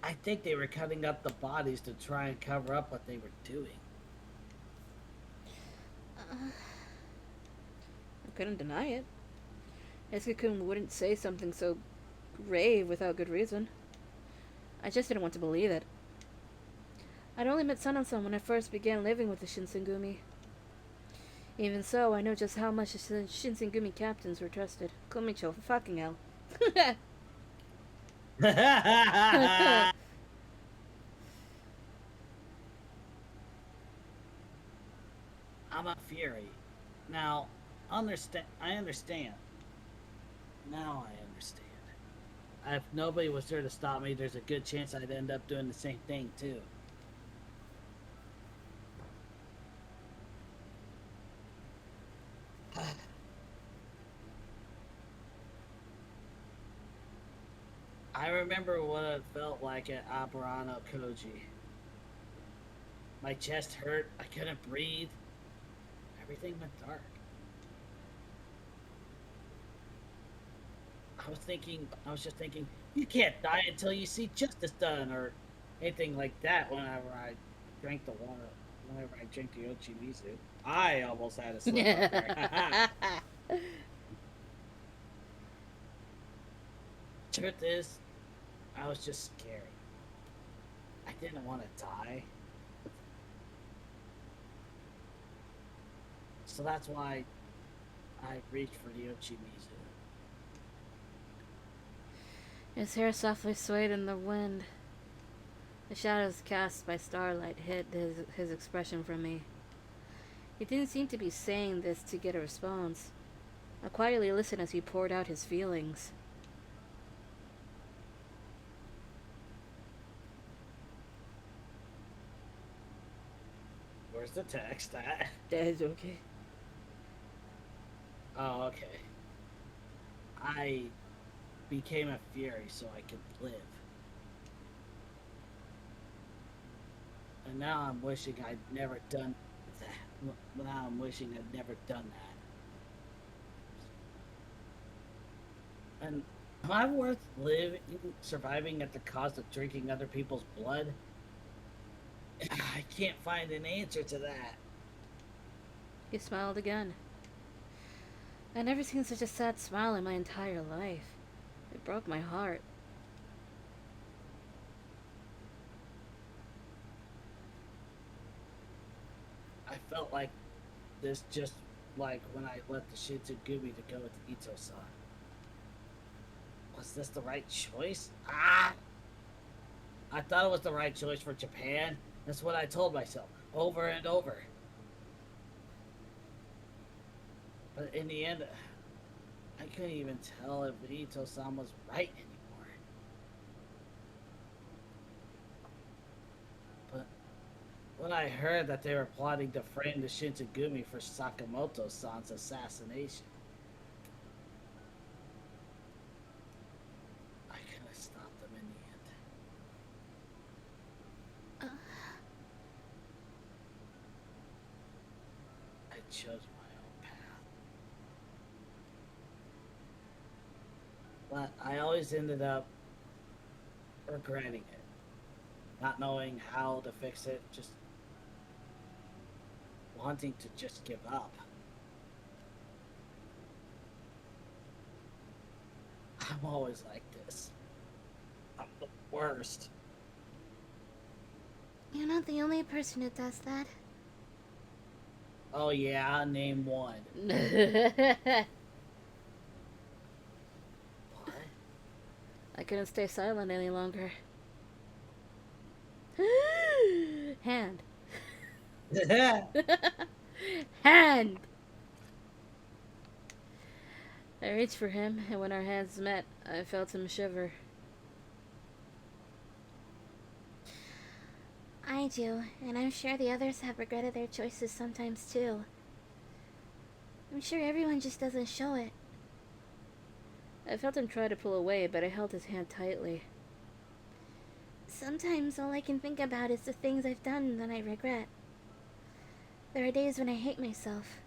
I think they were cutting up the bodies to try and cover up what they were doing. I couldn't deny it. Heisukun wouldn't say something so grave without good reason. I just didn't want to believe it. I'd only met Sanan-san when I first began living with the Shinsengumi. Even so, I know just how much the Shinsengumi captains were trusted. Komicho, fucking hell. I'm a fury. Now, understand. I understand. Now I understand. If nobody was there to stop me, there's a good chance I'd end up doing the same thing too. I remember what it felt like at Aburano Koji. My chest hurt. I couldn't breathe. Everything went dark. I was just thinking, you can't die until you see justice done, or anything like that. Drank the water, whenever I drank the Ochimizu, I almost had a slip up there. Truth is, I was just scared. I didn't want to die, so that's why I reached for the Ochimizu. His hair softly swayed in the wind. The shadows cast by starlight hid his expression from me. He didn't seem to be saying this to get a response. I quietly listened as he poured out his feelings. Where's the text at? That's okay. Oh, okay. I became a fury so I could live. And now I'm wishing I'd never done that. Now I'm wishing I'd never done that. And am I worth surviving at the cost of drinking other people's blood? I can't find an answer to that. He smiled again. I'd never seen such a sad smile in my entire life. It broke my heart. I felt like this just like when I left the Shitsugumi to go with Ito-san. Was this the right choice? I thought it was the right choice for Japan. That's what I told myself over and over. But in the end, I couldn't even tell if Ito-san was right anymore. But when I heard that they were plotting to frame the Shintsugumi for Sakamoto-san's assassination, I couldn't stop them in the end. I chose my own path. But I always ended up regretting it. Not knowing how to fix it, just wanting to just give up. I'm always like this. I'm the worst. You're not the only person who does that. Oh yeah, name one. What? I couldn't stay silent any longer. Hand. Hand! I reached for him, and when our hands met, I felt him shiver. I do, and I'm sure the others have regretted their choices sometimes too. I'm sure everyone just doesn't show it. I felt him try to pull away, but I held his hand tightly. Sometimes all I can think about is the things I've done that I regret. There are days when I hate myself.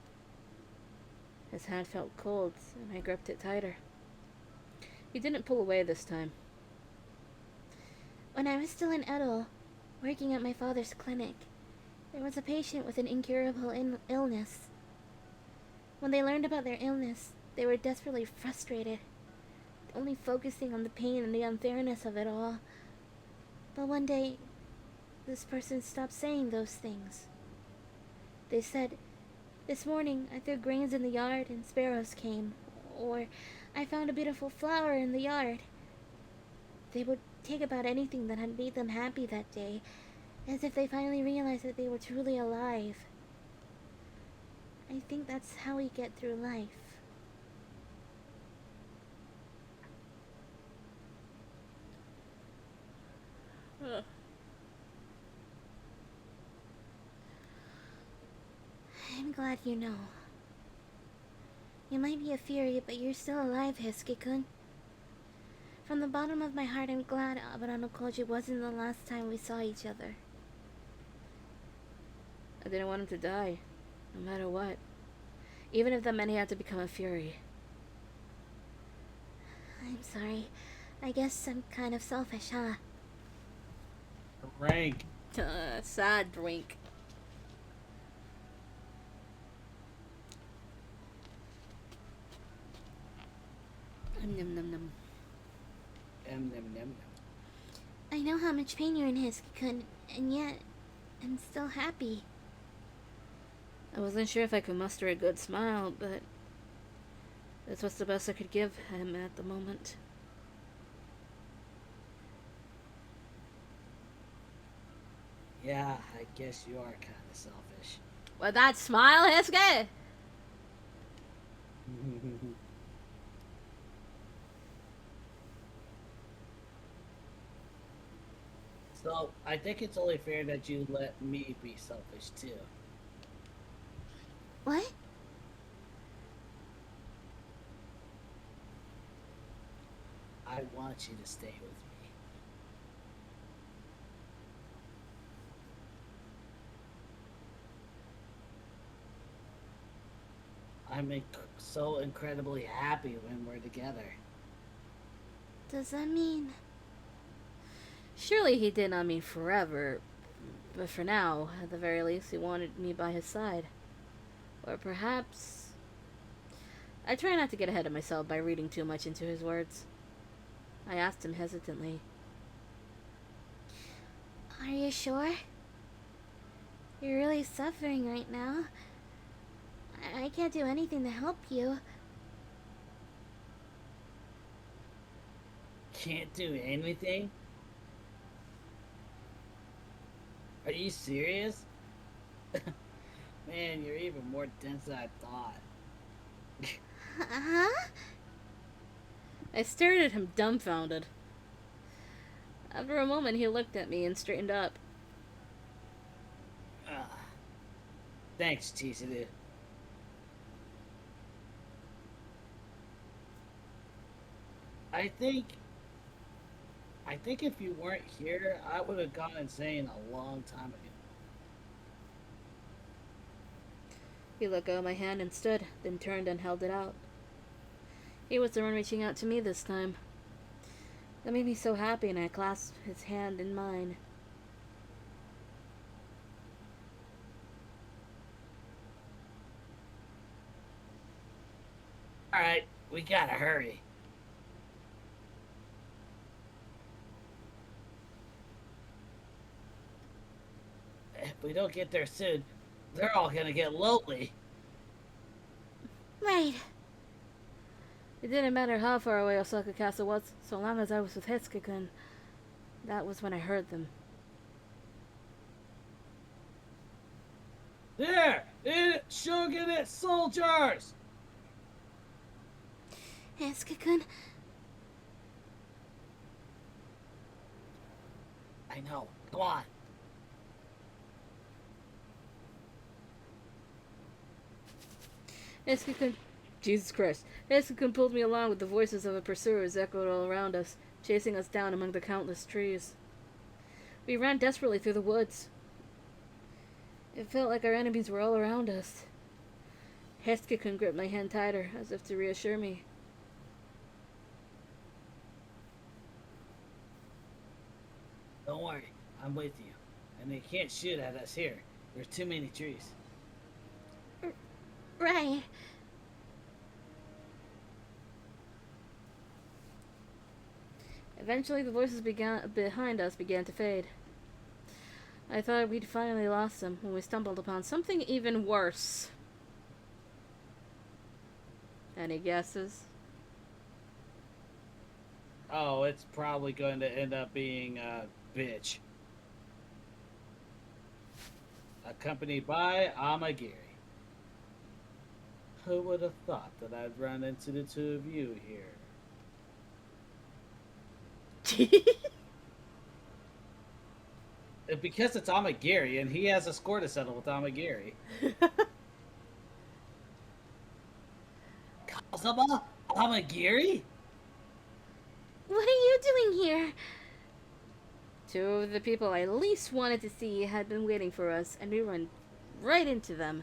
His hand felt cold, and I gripped it tighter. He didn't pull away this time. When I was still in Edo, working at my father's clinic, there was a patient with an incurable illness. When they learned about their illness, they were desperately frustrated, only focusing on the pain and the unfairness of it all. But one day, this person stopped saying those things. They said, "This morning I threw grains in the yard and sparrows came," or "I found a beautiful flower in the yard." They would take about anything that had made them happy that day, as if they finally realized that they were truly alive. I think that's how we get through life. Ugh. I'm glad you know. You might be a fury, but you're still alive, Hiske-kun. From the bottom of my heart, I'm glad Aburano Koji wasn't the last time we saw each other. I didn't want him to die, no matter what. Even if that meant he had to become a fury. I'm sorry. I guess I'm kind of selfish, huh? Rank. Sad drink. Num num num. Nom, nom, nom. I know how much pain you're in, Hiske-kun, and yet I'm still happy. I wasn't sure if I could muster a good smile, but this was the best I could give him at the moment. Yeah, I guess you are kind of selfish. With that smile, Hiske? So, I think it's only fair that you let me be selfish too. What? I want you to stay with me. So incredibly happy when we're together. Does that mean... Surely he did not mean forever, but for now, at the very least, he wanted me by his side. Or perhaps... I try not to get ahead of myself by reading too much into his words. I asked him hesitantly. Are you sure? You're really suffering right now. I can't do anything to help you. Can't do anything? Are you serious? Man, you're even more dense than I thought. Huh? I stared at him dumbfounded. After a moment, he looked at me and straightened up. Thanks, Chisudu. I think if you weren't here, I would have gone insane a long time ago. He let go of my hand and stood, then turned and held it out. He was the one reaching out to me this time. That made me so happy, and I clasped his hand in mine. Alright, we gotta hurry. If we don't get there soon, they're all gonna get lonely. Right. It didn't matter how far away Osaka Castle was, so long as I was with Hiske-kun. That was when I heard them. There! Shogunate soldiers! Hiske-kun, I know. Go on. Hiske-kun... Jesus Christ. Hiske-kun pulled me along with the voices of the pursuers echoed all around us, chasing us down among the countless trees. We ran desperately through the woods. It felt like our enemies were all around us. Hiske-kun gripped my hand tighter, as if to reassure me. Don't worry. I'm with you. And they can't shoot at us here. There's too many trees. right. Eventually, the voices behind us began to fade. I thought we'd finally lost them when we stumbled upon something even worse. Any guesses? Oh, it's probably going to end up being a bitch. Accompanied by Amagiri. Who would have thought that I'd run into the two of you here? Because it's Amagiri, and he has a score to settle with Amagiri. Kazama? Amagiri? What are you doing here? Two of the people I least wanted to see had been waiting for us, and we ran right into them.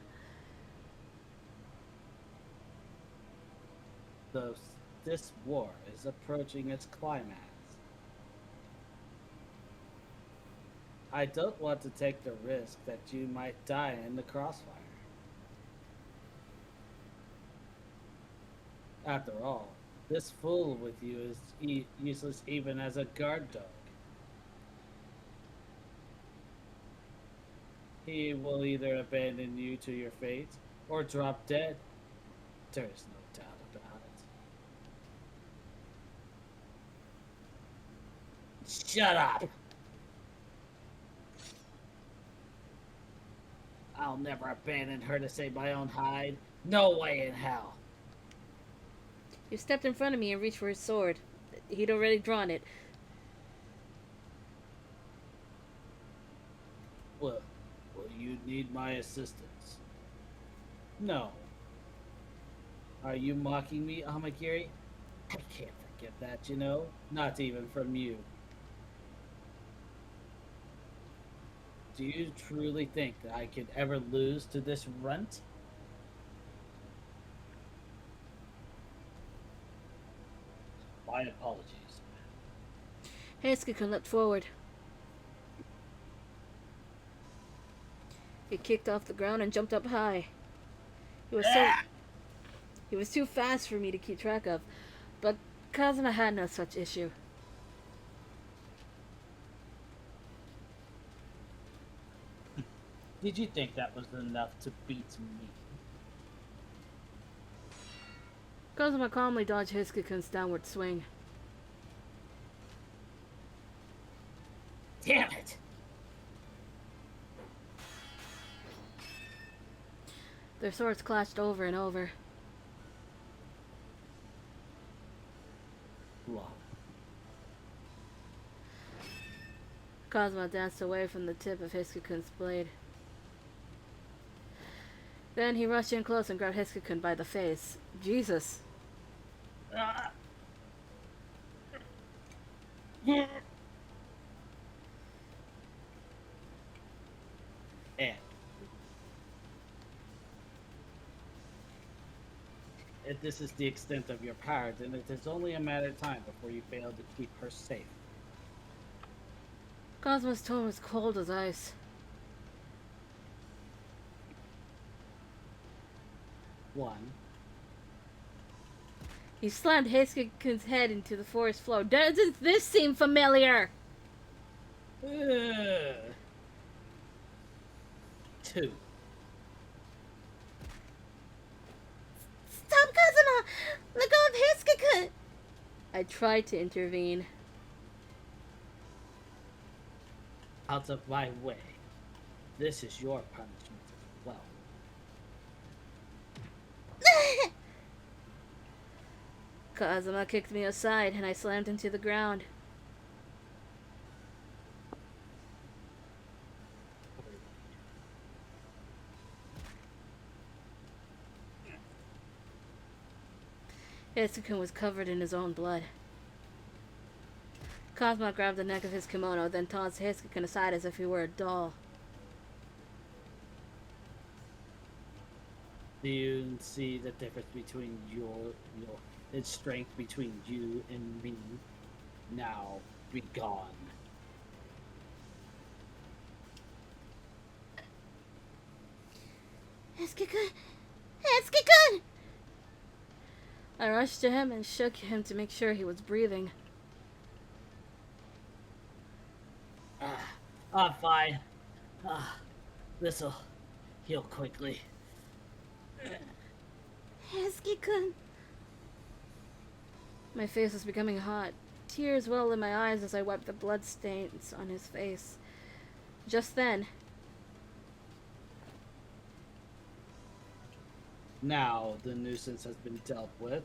Though this war is approaching its climax. I don't want to take the risk that you might die in the crossfire. After all, this fool with you is useless even as a guard dog. He will either abandon you to your fate or drop dead. There is no doubt about it. Shut up! I'll never abandon her to save my own hide. No way in hell. You stepped in front of me and reached for his sword. He'd already drawn it. Well, will you need my assistance? No. Are you mocking me, Amagiri? I can't forget that, you know? Not even from you. Do you truly think that I could ever lose to this runt? My apologies. Heisuke leapt forward. He kicked off the ground and jumped up high. He was too fast for me to keep track of, but Kazuma had no such issue. Did you think that was enough to beat me? Kazuma calmly dodged Hisuke-kun's downward swing. Damn it! Their swords clashed over and over. Wow. Kazuma danced away from the tip of Hisuke-kun's blade. Then he rushed in close and grabbed Hisuke-kun by the face. Jesus. If this is the extent of your power, then it is only a matter of time before you fail to keep her safe. Kazuma's tone was cold as ice. One. He slammed Hisuke-kun's head into the forest floor. Doesn't this seem familiar? Two. Stop, Kazuma! Let go of Hisuke-kun! I tried to intervene. Out of my way. This is your punishment as well. Kazuma kicked me aside and I slammed into the ground. Hisuke was covered in his own blood. Kazuma grabbed the neck of his kimono, then tossed Hisuke aside as if he were a doll. Do you see the difference between its strength between you and me? Now be gone. Hisuke-kun! Hisuke-kun! I rushed to him and shook him to make sure he was breathing. I'm fine. This'll heal quickly. Hisuke-kun! My face was becoming hot. Tears welled in my eyes as I wiped the blood stains on his face. Just then, Now the nuisance has been dealt with.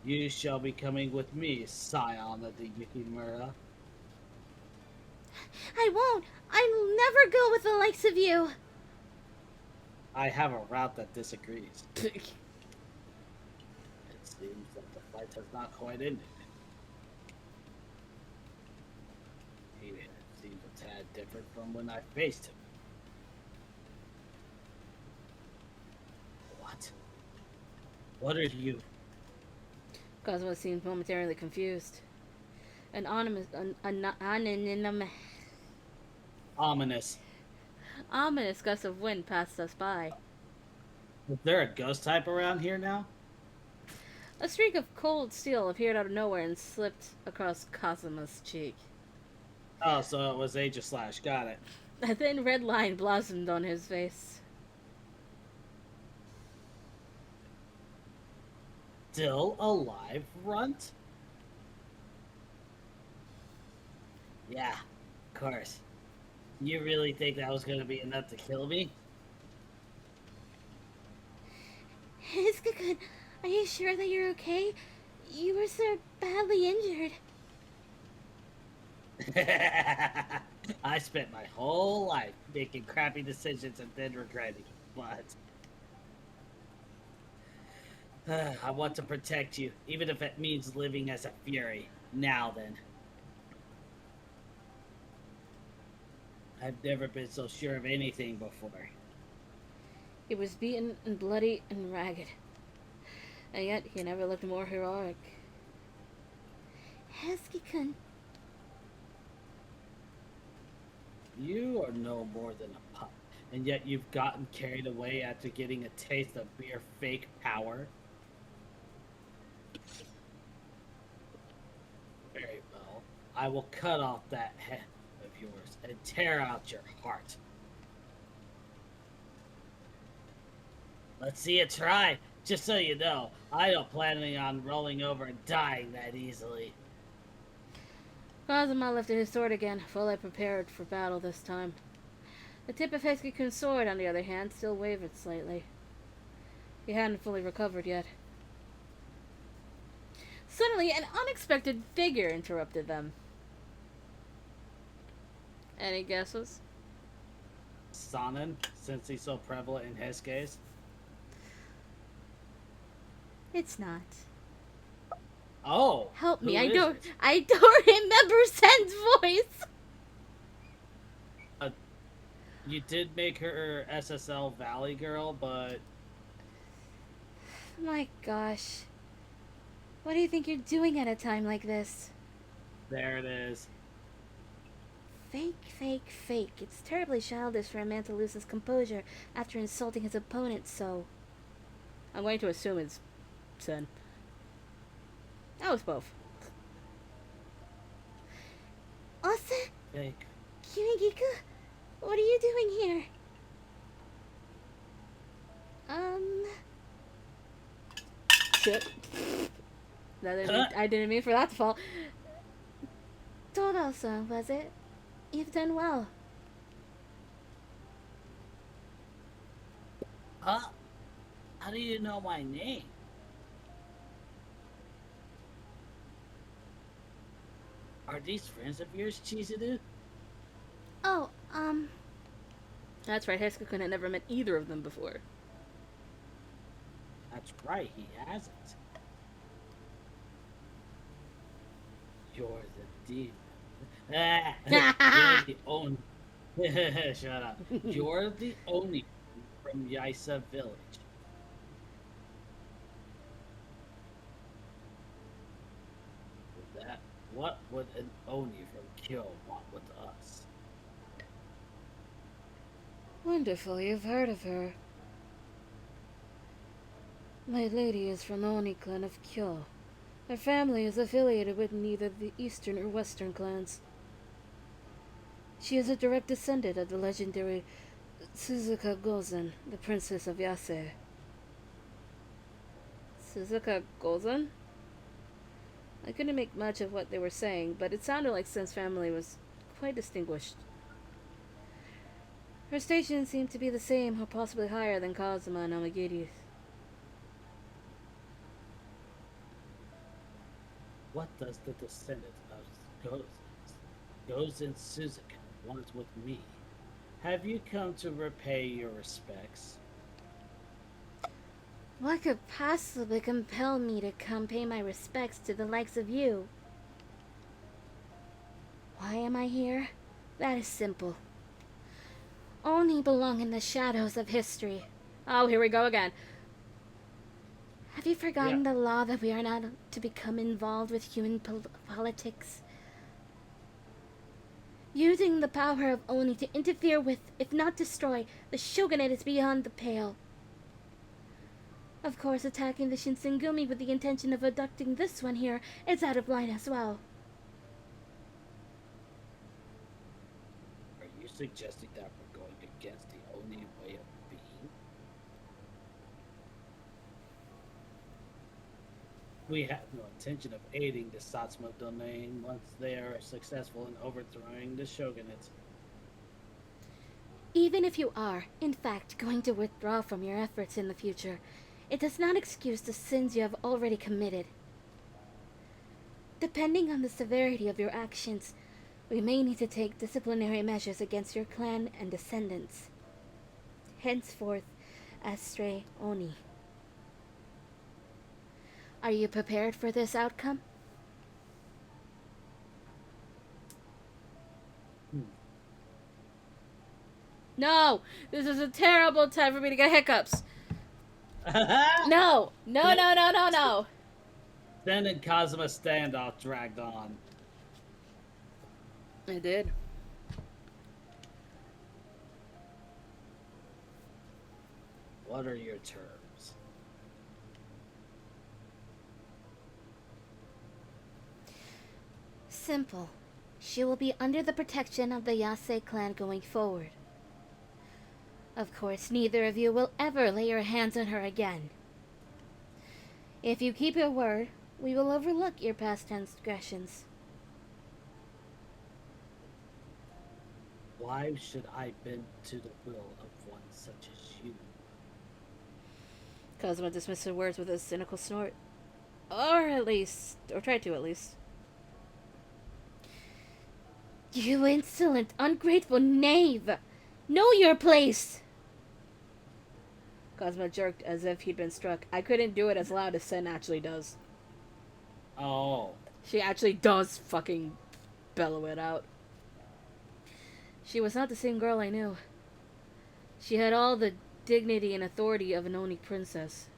You shall be coming with me, scion of the Yukimura. I won't! I'll never go with the likes of you! I have a route that disagrees. It seems that the fight has not quite ended. He seems a tad different from when I faced him. What? What are you? Cosmo seemed momentarily confused. An Ominous. ominous gust of wind passed us by. Is there a ghost type around here now? A streak of cold steel appeared out of nowhere and slipped across Cosmo's cheek. Oh, so it was Aegislash. Got it. A thin red line blossomed on his face. Still alive, Runt? Yeah, of course. You really think that was gonna be enough to kill me? Hiska-kun, are you sure that you're okay? You were so badly injured. I spent my whole life making crappy decisions and then regretting it, but I want to protect you, even if it means living as a fury. Now then. I've never been so sure of anything before. He was beaten and bloody and ragged, and yet he never looked more heroic. Hiska-kun, You are no more than a pup, and yet you've gotten carried away after getting a taste of mere fake power. Very well. I will cut off that head of yours and tear out your heart. Let's see you try. Just so you know, I don't plan on rolling over and dying that easily. Kazuma lifted his sword again, fully prepared for battle this time. The tip of Hiska-kun's sword, on the other hand, still wavered slightly. He hadn't fully recovered yet. Suddenly, an unexpected figure interrupted them. Any guesses? Sonnen, since he's so prevalent in his case. it's not. Oh, Help me! who is it? I don't remember Sen's voice! You did make her SSL Valley girl, but My gosh. What do you think you're doing at a time like this? there it is. Fake, fake, fake. It's terribly childish for a man to lose his composure after insulting his opponent so. I'm going to assume it's Sen. That was both. Asa, Fake. Kirigiku, what are you doing here? Shit. I didn't mean for that to fall. Toro-san, was it? You've done well. Huh? How do you know my name? Are these friends of yours, Chizuru? Oh, That's right, Hiska-kun had never met either of them before. That's right, he hasn't. You're the demon. You're the only. Shut up. You're the only from Yaisa Village. That what would an Oni from Kyo want with us? Wonderful, you've heard of her. My lady is from the Oni clan of Kyo. Her family is affiliated with neither the eastern or western clans. She is a direct descendant of the legendary Suzuka Gozen, the princess of Yase. Suzuka Gozen? I couldn't make much of what they were saying, but it sounded like Sen's family was quite distinguished. Her station seemed to be the same, or possibly higher than Kazuma and Amagiri's. What does the descendant of Gozen Suzuki want with me? Have you come to repay your respects? What could possibly compel me to come pay my respects to the likes of you? Why am I here? That is simple. Oni belong in the shadows of history. Oh, here we go again. Have you forgotten the law that we are not to become involved with human politics? Using the power of Oni to interfere with, if not destroy, the shogunate is beyond the pale. Of course, attacking the Shinsengumi with the intention of abducting this one here is out of line as well. Are you suggesting that we're going against the Oni way of being? We have no intention of aiding the Satsuma domain once they are successful in overthrowing the shogunate. Even if you are, in fact, going to withdraw from your efforts in the future, it does not excuse the sins you have already committed. Depending on the severity of your actions, we may need to take disciplinary measures against your clan and descendants. Henceforth, as Stray Oni. Are you prepared for this outcome? No! This is a terrible time for me to get hiccups. No! No, no, no, no, no! Then and Kazuma standoff dragged on. It did. What are your terms? Simple. She will be under the protection of the Yase clan going forward. Of course, neither of you will ever lay your hands on her again. If you keep your word, we will overlook your past transgressions. Why should I bend to the will of one such as you? Kazuma dismissed her words with a cynical snort. Or tried to at least. You insolent, ungrateful knave! Know your place! Kazuma jerked as if he'd been struck. I couldn't do it as loud as Sen actually does. Oh. She actually does fucking bellow it out. She was not the same girl I knew. She had all the dignity and authority of an Oni princess.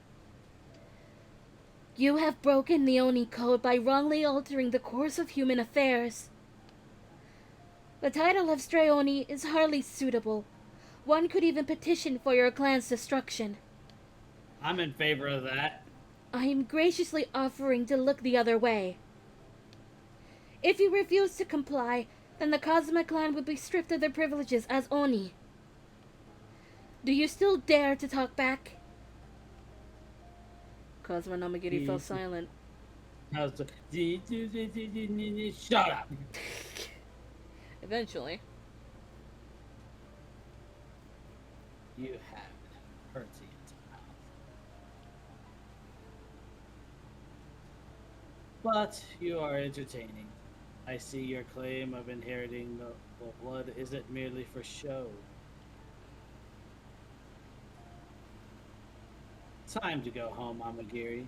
You have broken the Oni code by wrongly altering the course of human affairs. The title of Stray Oni is hardly suitable. One could even petition for your clan's destruction. I'm in favor of that. I am graciously offering to look the other way. If you refuse to comply, then the Kazuma clan would be stripped of their privileges as Oni. Do you still dare to talk back? Kazuma Namagiri fell silent. Shut up. Eventually. You have Herzian's mouth. But you are entertaining. I see your claim of inheriting the blood isn't merely for show. Time to go home, Amagiri.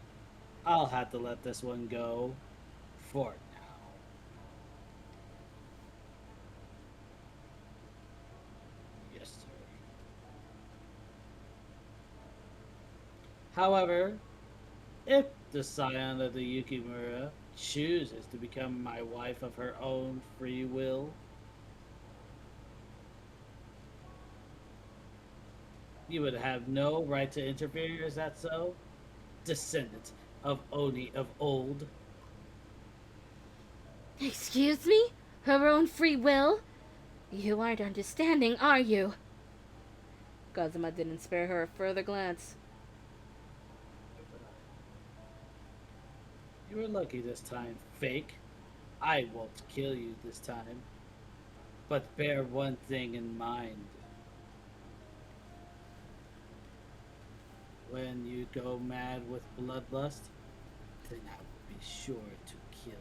I'll have to let this one go for now. Yes, sir. However, if the scion of the Yukimura chooses to become my wife of her own free will, you would have no right to interfere, is that so? Descendant of Oni of old. Excuse me? Her own free will? You aren't understanding, are you? Kazuma didn't spare her a further glance. You were lucky this time, fake. I won't kill you this time. But bear one thing in mind. When you go mad with bloodlust, then I will be sure to kill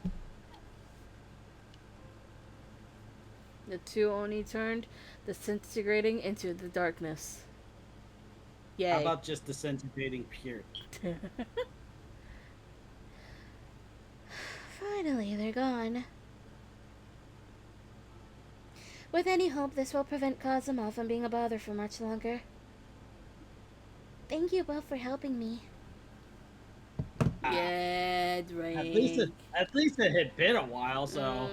you. The two Oni turned, disintegrating into the darkness. How Yay. about just disintegrating pure? Finally, they're gone. With any hope, this will prevent Kazuma from being a bother for much longer. Thank you both for helping me. Yeah, At drink. at least it had been a while, so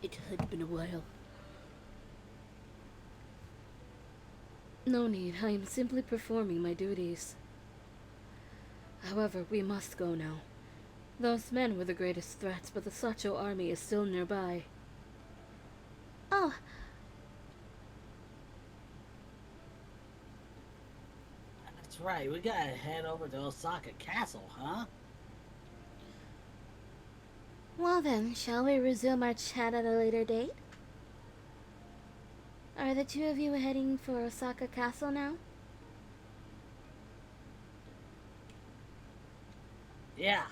It had been a while. No need, I am simply performing my duties. However, we must go now. Those men were the greatest threats, but the Sacho army is still nearby. Oh, that's right. We gotta head over to Osaka Castle, huh? well then, shall we resume our chat at a later date? Are the two of you heading for Osaka Castle now? Yeah.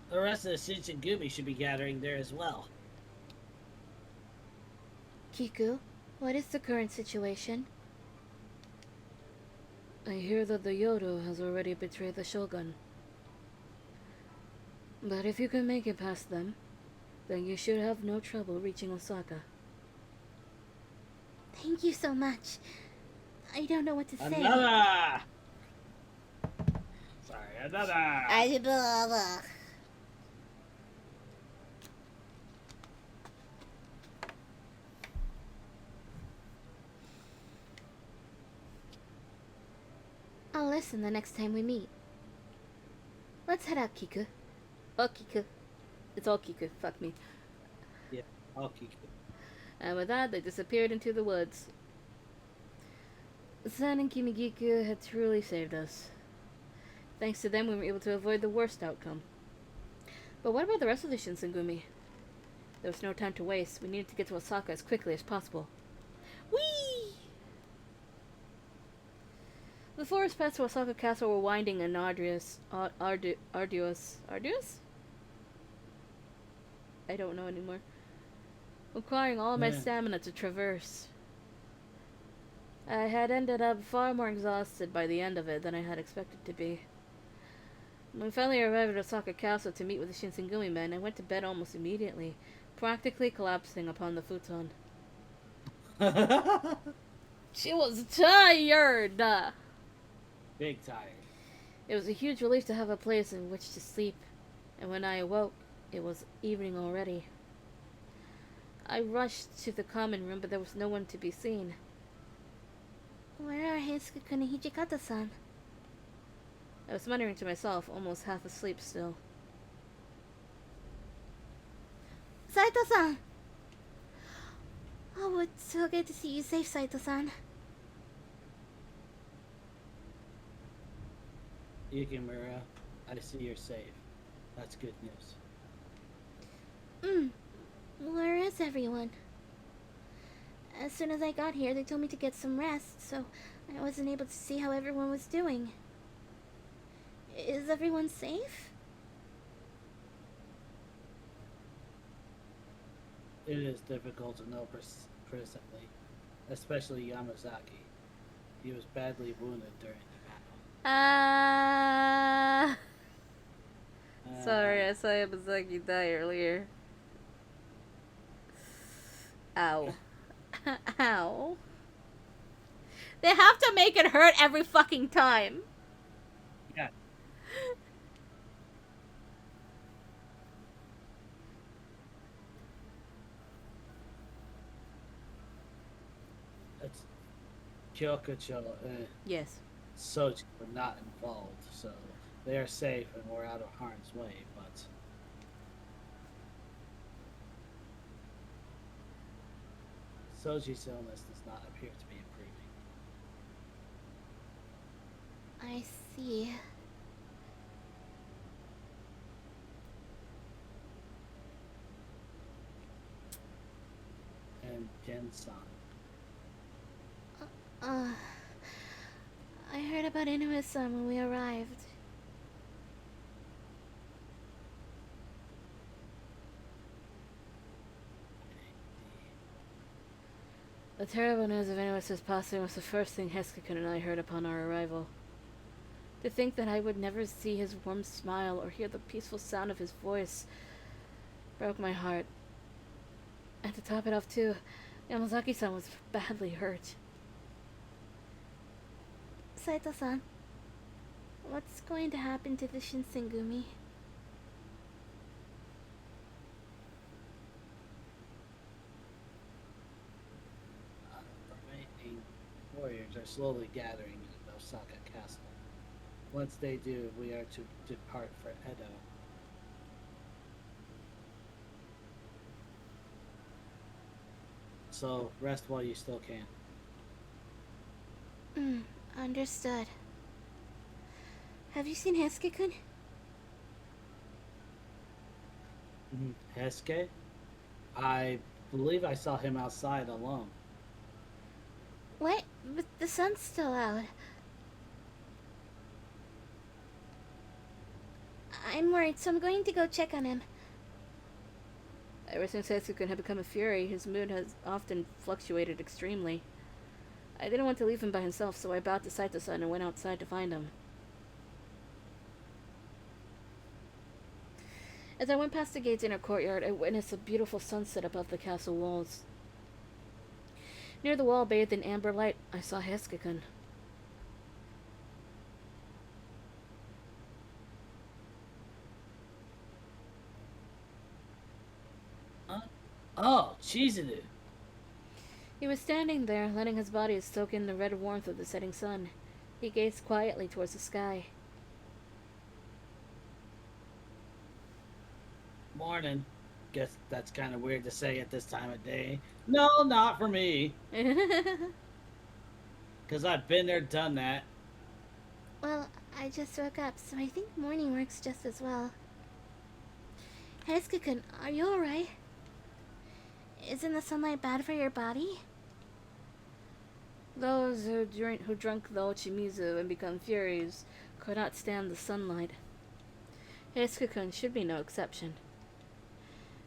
The rest of the Shinsengumi should be gathering there as well. Kiku, what is the current situation? I hear that the Yodo has already betrayed the Shogun. But if you can make it past them, then you should have no trouble reaching Osaka. Thank you so much. I don't know what to say. Another! Sorry, another! Blah, blah. I'll listen the next time we meet. Let's head out, Kiku. Oh, Kiku. It's all Kiku. Fuck me. Yeah, I'll keep it. And with that, they disappeared into the woods. San and Kimigiku had truly saved us. Thanks to them, we were able to avoid the worst outcome. But what about the rest of the Shinsengumi? There was no time to waste. We needed to get to Osaka as quickly as possible. Whee! The forest paths to Osaka Castle were winding and arduous. Arduous? I don't know anymore. Requiring all my Yeah. stamina to traverse. I had ended up far more exhausted by the end of it than I had expected to be. When we finally arrived at Osaka Castle to meet with the Shinsengumi men, I went to bed almost immediately, practically collapsing upon the futon. She was tired! Big tired. It was a huge relief to have a place in which to sleep, and when I awoke, it was evening already. I rushed to the common room, but there was no one to be seen. Where are Heisuke-kun and Hijikata-san? I was muttering to myself, almost half asleep still. Saito-san! Oh, it's so good to see you safe, Saito-san. Yukimura, I see you're safe. That's good news. Where is everyone? As soon as I got here, they told me to get some rest, so I wasn't able to see how everyone was doing. Is everyone safe? It is difficult to know presently, especially Yamazaki. He was badly wounded during the battle. Sorry, I saw Yamazaki die earlier. Ow. Ow. They have to make it hurt every fucking time. Yeah. It's Kyokucho and Yes. Soji were not involved, so they are safe and we're out of harm's way, but Soji's illness does not appear to be improving. I see. And Jen-san. Uh, I heard about Inuit-san when we arrived. The terrible news of Inuit's passing was the first thing Heskakun and I heard upon our arrival. To think that I would never see his warm smile or hear the peaceful sound of his voice broke my heart. And to top it off, too, Yamazaki-san was badly hurt. Saito-san, what's going to happen to the Shinsengumi? Remaining warriors are slowly gathering in Osaka Castle. Once they do, we are to depart for Edo. So rest while you still can. Understood. Have you seen Hesuke-kun? Hesuke? I believe I saw him outside alone. What? But the sun's still out. I'm worried, so I'm going to go check on him. Ever since Heskakun had become a fury, his mood has often fluctuated extremely. I didn't want to leave him by himself, so I bowed to Saito-san and went outside to find him. As I went past the gate's inner courtyard, I witnessed a beautiful sunset above the castle walls. Near the wall, bathed in amber light, I saw Heskakun. Oh, Chizuru! He was standing there, letting his body soak in the red warmth of the setting sun. He gazed quietly towards the sky. Morning. Guess that's kind of weird to say at this time of day. No, not for me. Because I've been there, done that. Well, I just woke up, so I think morning works just as well. Hesuke-kun, are you alright? Isn't the sunlight bad for your body? Those who drunk the Ochimizu and become furies could not stand the sunlight. Heskakun should be no exception.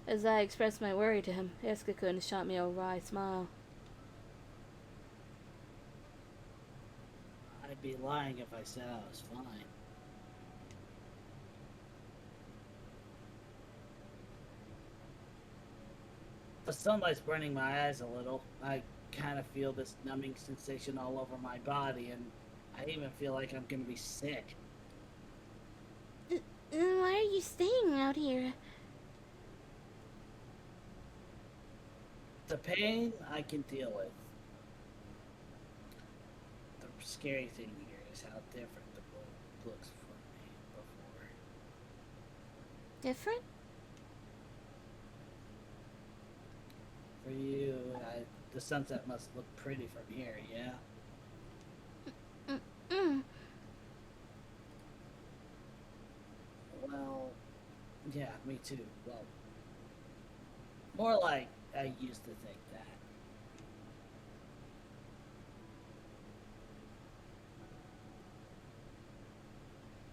As I expressed my worry to him, Heskakun shot me a wry smile. I'd be lying if I said I was fine. The sunlight's burning my eyes a little. I kind of feel this numbing sensation all over my body, and I even feel like I'm gonna be sick. Then why are you staying out here? The pain I can deal with. The scary thing here is how different the world looks for me before. Different? For you, the sunset must look pretty from here, yeah? Mm. Well, yeah, me too. Well, more like I used to think that.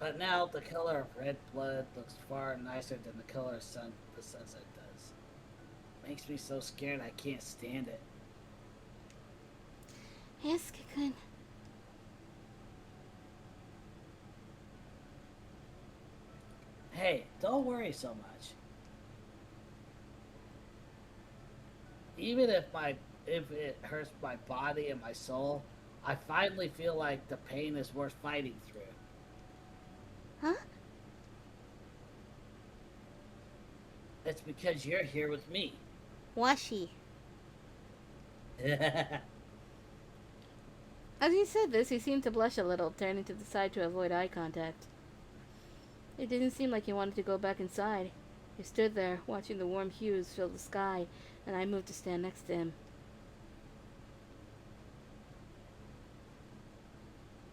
But now the color of red blood looks far nicer than the color of the sunset does. Makes me so scared I can't stand it. Hesuke-kun. Hey, don't worry so much. Even if it hurts my body and my soul, I finally feel like the pain is worth fighting through. Huh? It's because you're here with me. Washi. As he said this, he seemed to blush a little, turning to the side to avoid eye contact. It didn't seem like he wanted to go back inside. He stood there, watching the warm hues fill the sky, and I moved to stand next to him.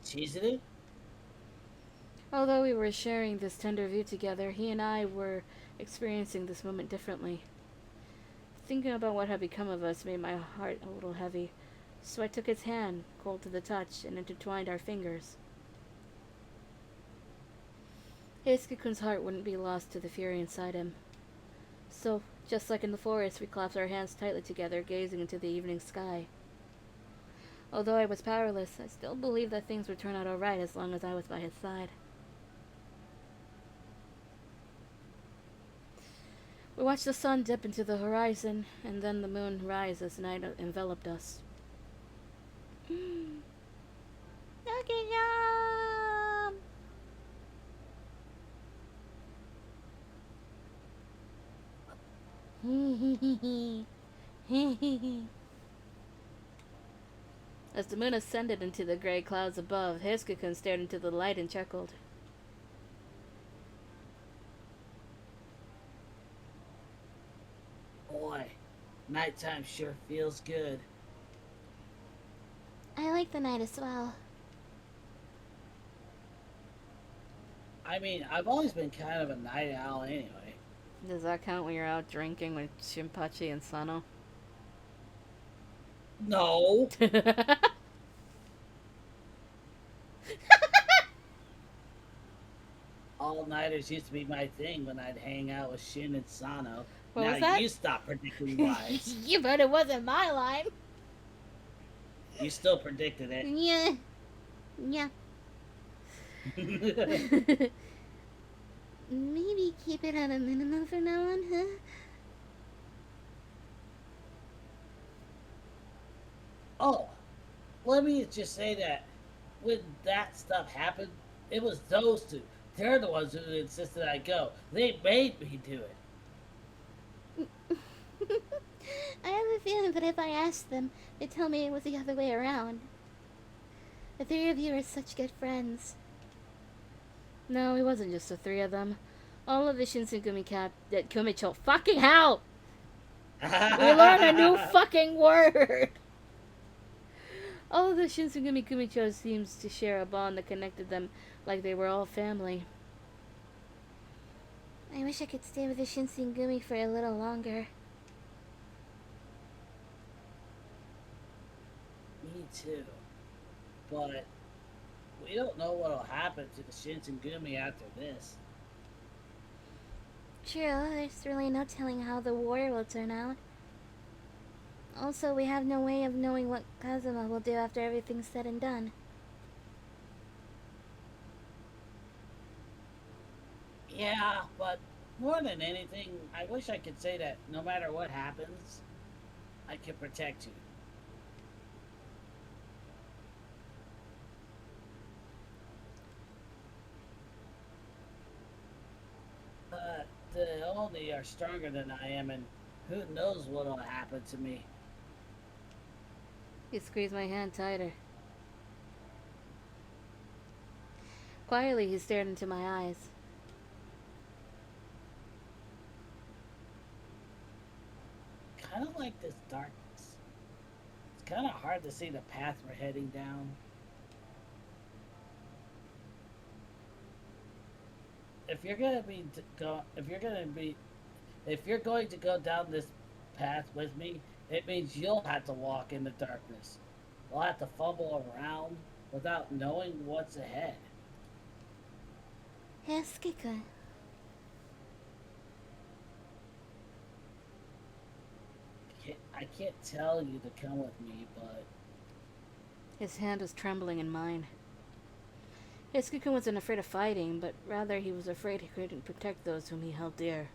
Chizuru? Although we were sharing this tender view together, he and I were experiencing this moment differently. Thinking about what had become of us made my heart a little heavy, so I took his hand, cold to the touch, and intertwined our fingers. Heisuke-kun's heart wouldn't be lost to the fury inside him. So, just like in the forest, we clasped our hands tightly together, gazing into the evening sky. Although I was powerless, I still believed that things would turn out alright as long as I was by his side. We watched the sun dip into the horizon, and then the moon rise as night enveloped us. Look at them! As the moon ascended into the gray clouds above, Heisuke-kun stared into the light and chuckled. Boy, nighttime sure feels good. I like the night as well. I mean, I've always been kind of a night owl anyway. Does that count when you're out drinking with Shinpachi and Sano? No. All-nighters used to be my thing when I'd hang out with Shin and Sano. What now was that? you stop predicting lies. You bet it wasn't my line. You still predicted it. Yeah. Yeah. Maybe keep it at a minimum from now on, huh? Oh, let me just say that when that stuff happened, it was those two. They're the ones who insisted I go. They made me do it. I have a feeling that if I asked them, they'd tell me it was the other way around. The three of you are such good friends. No, it wasn't just the three of them. All of the Shinsengumi Kumicho. Fucking hell! We learned a new fucking word! All of the Shinsengumi Kumicho seems to share a bond that connected them like they were all family. I wish I could stay with the Shinsengumi for a little longer. Me too. But we don't know what'll happen to the Shinsengumi after this. True, there's really no telling how the war will turn out. Also, we have no way of knowing what Kazuma will do after everything's said and done. Yeah, but more than anything, I wish I could say that no matter what happens, I can protect you. But the only are stronger than I am, and who knows what'll happen to me. He squeezed my hand tighter. Quietly, he stared into my eyes. Kind of like this darkness. It's kind of hard to see the path we're heading down. If you're going to go down this path with me, it means you'll have to walk in the darkness. We'll have to fumble around without knowing what's ahead. Heisuke-kun. I can't tell you to come with me, but His hand was trembling in mine. Heisuke-kun wasn't afraid of fighting, but rather he was afraid he couldn't protect those whom he held dear.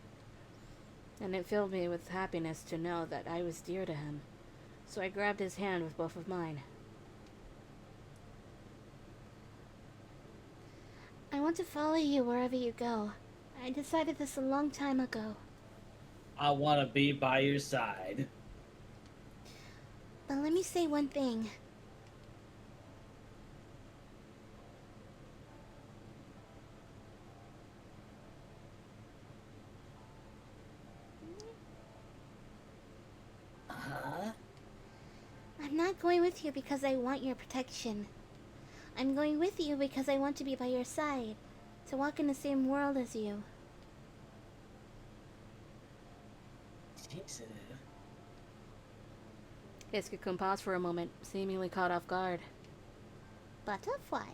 And it filled me with happiness to know that I was dear to him. So I grabbed his hand with both of mine. I want to follow you wherever you go. I decided this a long time ago. I want to be by your side. But let me say one thing. Huh? I'm not going with you because I want your protection. I'm going with you because I want to be by your side. to walk in the same world as you. Jesus. Hisuke-kun paused for a moment, seemingly caught off guard. Butterfly.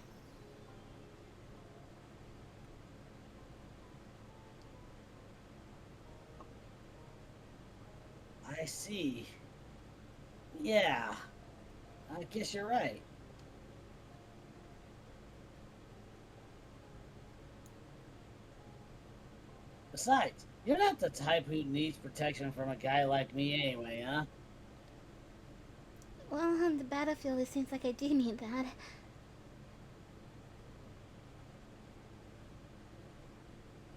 I see. Yeah, I guess you're right. Besides, you're not the type who needs protection from a guy like me anyway, huh? Well, on the battlefield, it seems like I do need that.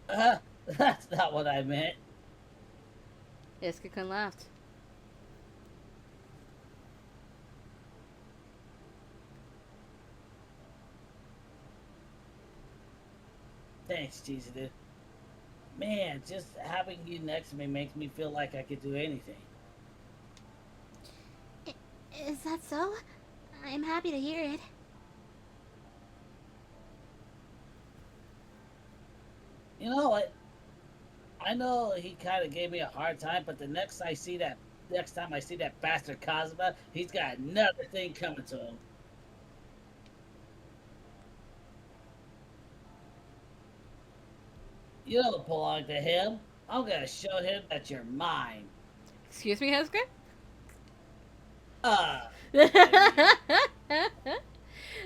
Uh, that's not what I meant. Hisuke-kun laughed. Thanks, Chizudu. Man, just having you next to me makes me feel like I could do anything. Is that so? I'm happy to hear it. You know what? I know he kind of gave me a hard time, but the next time I see that bastard Kazuma, he's got another thing coming to him. You don't belong to him. I'm gonna show him that you're mine. Excuse me, Hisuke? I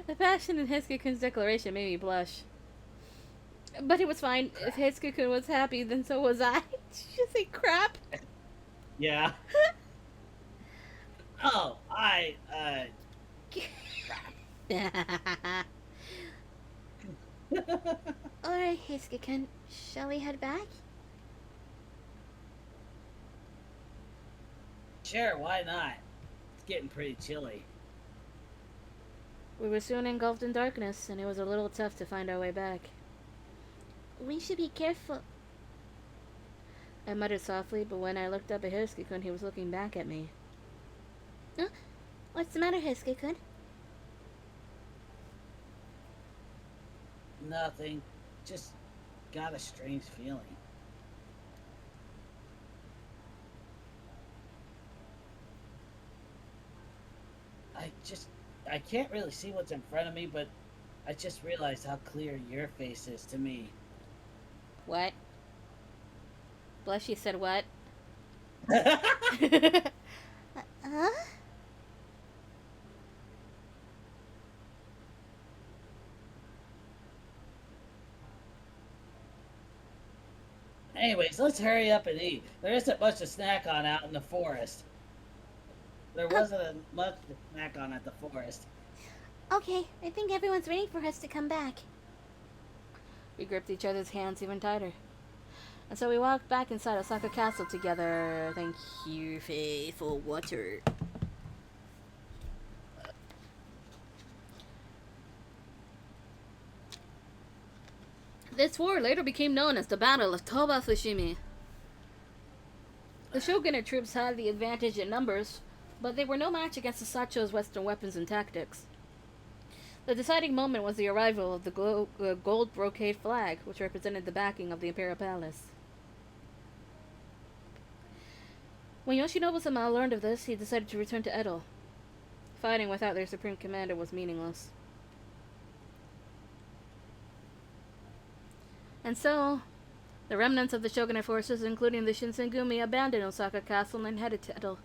The passion in Hisuke-kun's declaration made me blush. But it was fine. If Hisuke-kun was happy, then so was I. Did you just say crap? yeah. Oh, Alright, Hisuke-kun, shall we head back? Sure, why not? It's getting pretty chilly. We were soon engulfed in darkness, and it was a little tough to find our way back. We should be careful. I muttered softly, but when I looked up at Hisuke-kun, he was looking back at me. Huh? What's the matter, Hisuke-kun? Nothing. Just got a strange feeling. I can't really see what's in front of me, but I just realized how clear your face is to me. What? Blushy said what? Huh? Anyways, let's hurry up and eat. There isn't much to snack on out in the forest. There wasn't much to snack on at the forest. Okay, I think everyone's waiting for us to come back. We gripped each other's hands even tighter. And so we walked back inside Osaka Castle together. Thank you, Faye, for water. This war later became known as the Battle of Toba Fushimi. The shogunate troops had the advantage in numbers, but they were no match against the Sacho's western weapons and tactics. The deciding moment was the arrival of the gold brocade flag, which represented the backing of the imperial palace. When Yoshinobu-sama learned of this, he decided to return to Edo. Fighting without their supreme commander was meaningless. And so, the remnants of the shogunate forces, including the Shinsengumi, abandoned Osaka Castle and headed to Edo.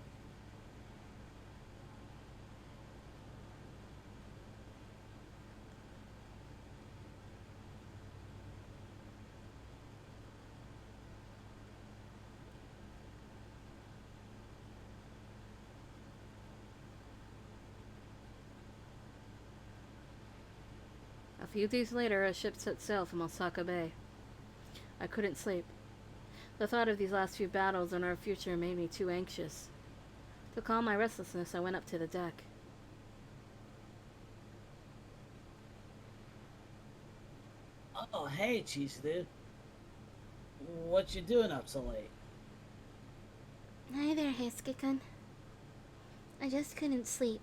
A few days later, a ship set sail from Osaka Bay. I couldn't sleep. The thought of these last few battles and our future made me too anxious. To calm my restlessness, I went up to the deck. Oh, hey, Chizudu. What you doing up so late? Hi there, Hisuke-kun. I just couldn't sleep.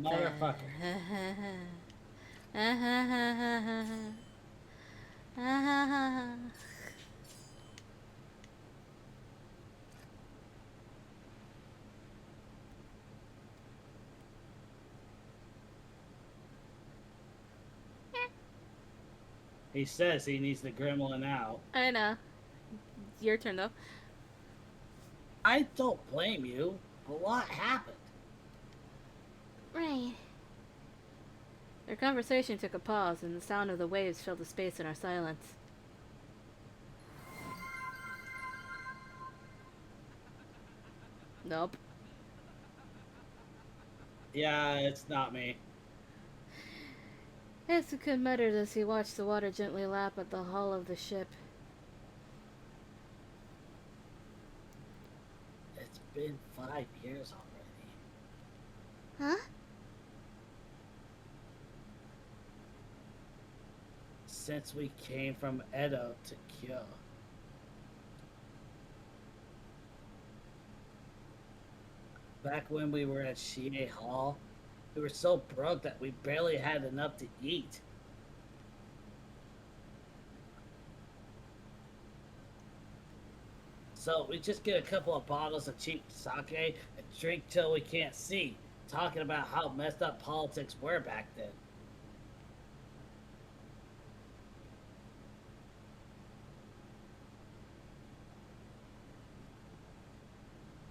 motherfucker. He says he needs the gremlin out. I know. Your turn, though. I don't blame you. A lot happened. Right. Their conversation took a pause, and the sound of the waves filled the space in our silence. Nope. Yeah, it's not me. Asuka muttered as he watched the water gently lap at the hull of the ship. It's been 5 years already. Huh? Since we came from Edo to Kyo. Back when we were at Shie Hall, we were so broke that we barely had enough to eat. So we just get a couple of bottles of cheap sake and drink till we can't see, talking about how messed up politics were back then.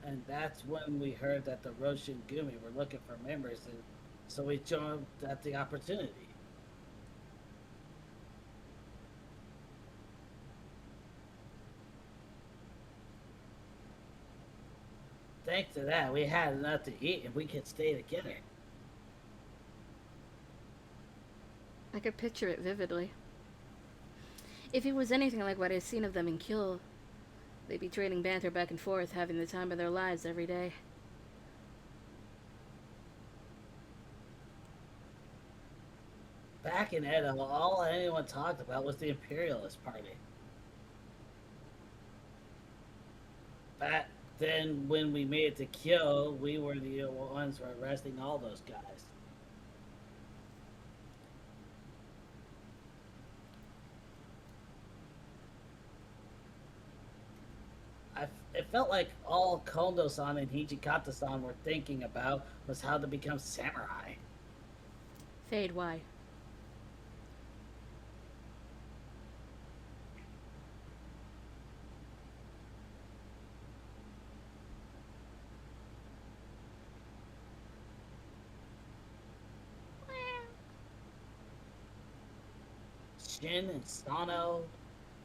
And that's when we heard that the Roshin Gumi were looking for members, and so we jumped at the opportunity. Thanks to that, we had enough to eat and we could stay together. I could picture it vividly. If it was anything like what I'd seen of them in Kill, they'd be trading banter back and forth, having the time of their lives every day. Back in Edo, all anyone talked about was the Imperialist Party. Back then, when we made it to Kyo, we were the ones who were arresting all those guys. It felt like all Kondo-san and Hijikata-san were thinking about was how to become samurai. Fade, why? Shin and Sano,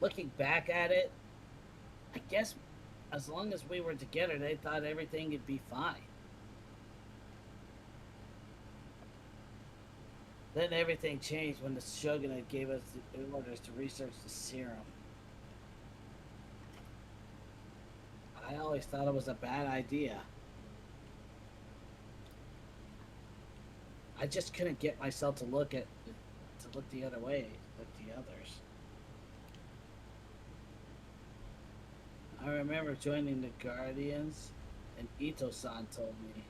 looking back at it, I guess as long as we were together, they thought everything would be fine. Then everything changed when the shogunate gave us the orders to research the serum. I always thought it was a bad idea. I just couldn't get myself to look the other way, like the others. I remember joining the Guardians, and Ito-san told me,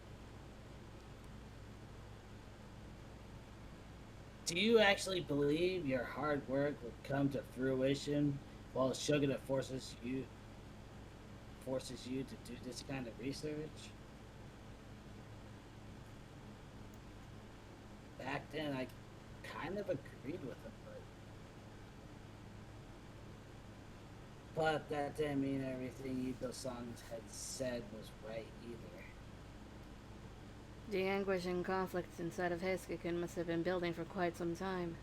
"Do you actually believe your hard work will come to fruition while the shogunate forces you to do this kind of research?" Back then, I kind of agreed with him, but that didn't mean everything Ito-san had said was right either. The anguish and conflict inside of Heisuke-kun must have been building for quite some time.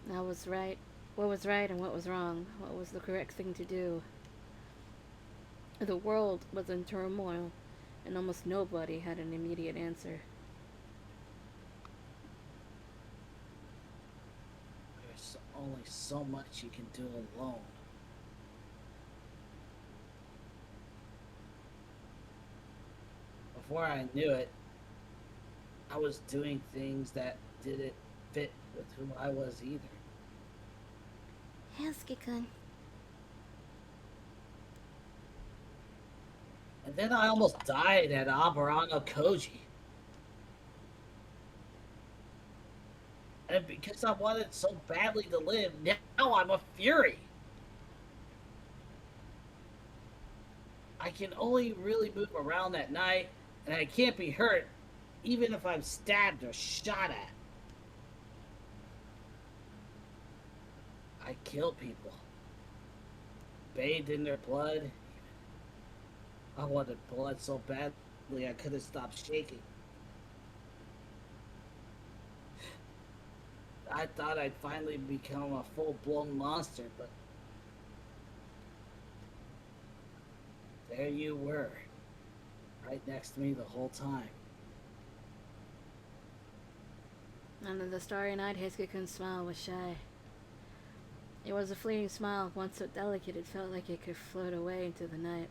Now was right. What was right and what was wrong? What was the correct thing to do? The world was in turmoil, and almost nobody had an immediate answer. There's only so much you can do alone. Before I knew it, I was doing things that didn't fit with who I was either. Hakuoki-kun. And then I almost died at Aburano Koji. And because I wanted so badly to live, now I'm a fury. I can only really move around at night, and I can't be hurt, even if I'm stabbed or shot at. I kill people, bathed in their blood. I wanted blood so badly I couldn't stop shaking. I thought I'd finally become a full blown monster, but there you were, right next to me the whole time. Under the starry night, Hiske-kun's smile was shy. It was a fleeting smile, once so delicate it felt like it could float away into the night.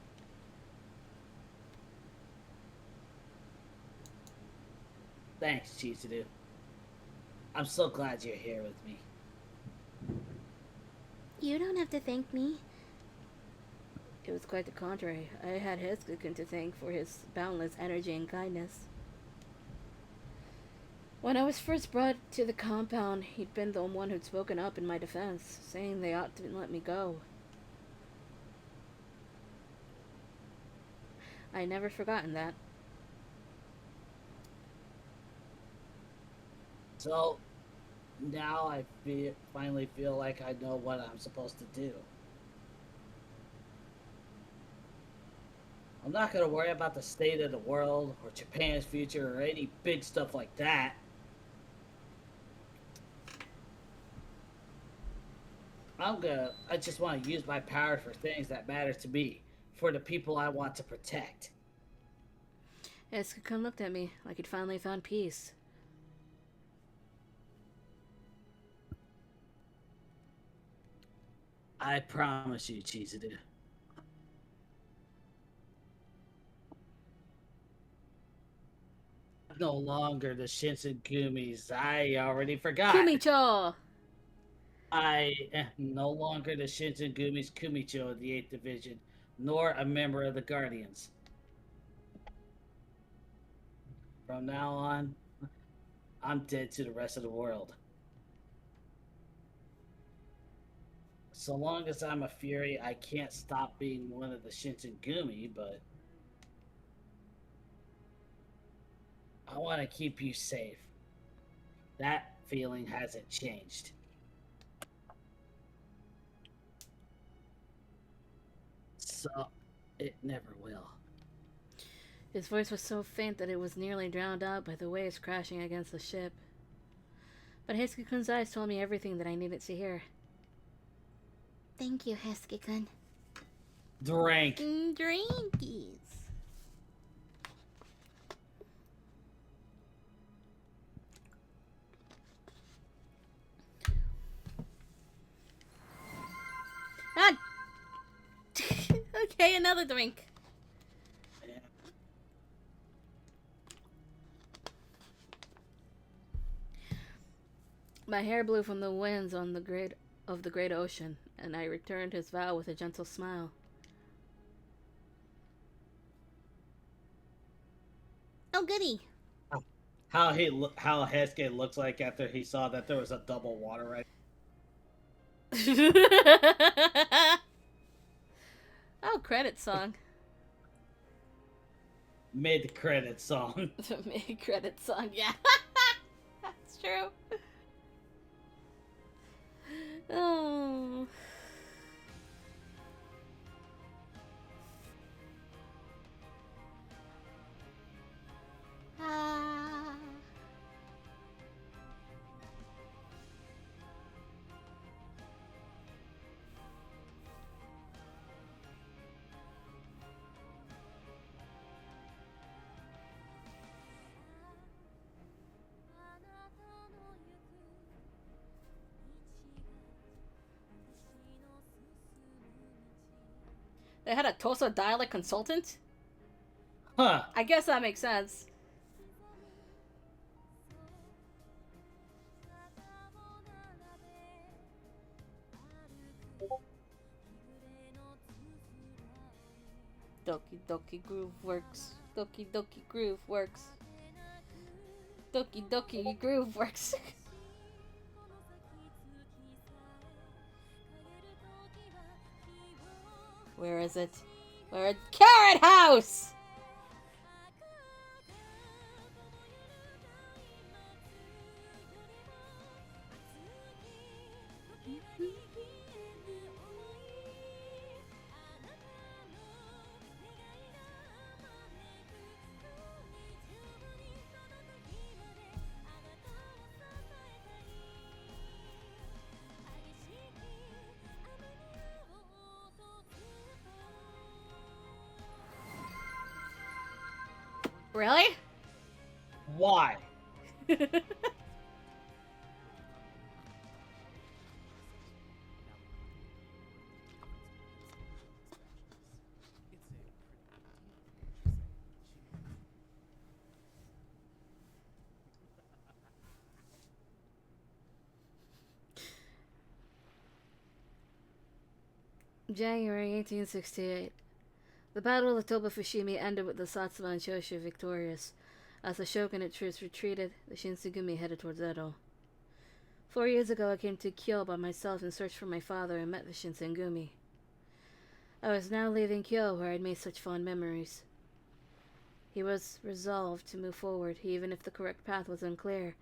Thanks, Chizuru. I'm so glad you're here with me. You don't have to thank me. It was quite the contrary. I had Hiske-kun to thank for his boundless energy and kindness. When I was first brought to the compound, he'd been the one who'd spoken up in my defense, saying they ought to let me go. I never forgotten that. So now finally feel like I know what I'm supposed to do. I'm not going to worry about the state of the world or Japan's future or any big stuff like that. I just want to use my power for things that matter to me, for the people I want to protect. Hiske-kun looked at me like he'd finally found peace. I promise you, Chizuru. No longer the Shinsengumis. I already forgot. Kumicho! I am no longer the Shinsengumi's Kumicho of the 8th Division, nor a member of the Guardians. From now on, I'm dead to the rest of the world. So long as I'm a Fury, I can't stop being one of the Shinsengumi, but I want to keep you safe. That feeling hasn't changed. So, it never will. His voice was so faint that it was nearly drowned out by the waves crashing against the ship. But Hiske-kun's eyes told me everything that I needed to hear. Thank you, Hiske-kun. Drink. Drinkies. Ah! Okay, another drink. My hair blew from the winds on the great ocean, and I returned his vow with a gentle smile. Oh, goody. How Hesuke looks like after he saw that there was a double water right. Oh, credit song. Mid-credit song. Mid-credit song, yeah. That's true. Oh. Ah. They had a Tosa dialect consultant? Huh. I guess that makes sense. Doki Doki Groove works. Doki Doki Groove works. Doki Doki Groove works. Where is it? Where? Carrot House! Really? Why? January 1868. The Battle of Toba-Fushimi ended with the Satsuma and Choshu victorious. As the shogunate troops retreated, the Shinsengumi headed towards Edo. 4 years ago, I came to Kyo by myself in search for my father and met the Shinsengumi. I was now leaving Kyo, where I'd made such fond memories. He was resolved to move forward, even if the correct path was unclear,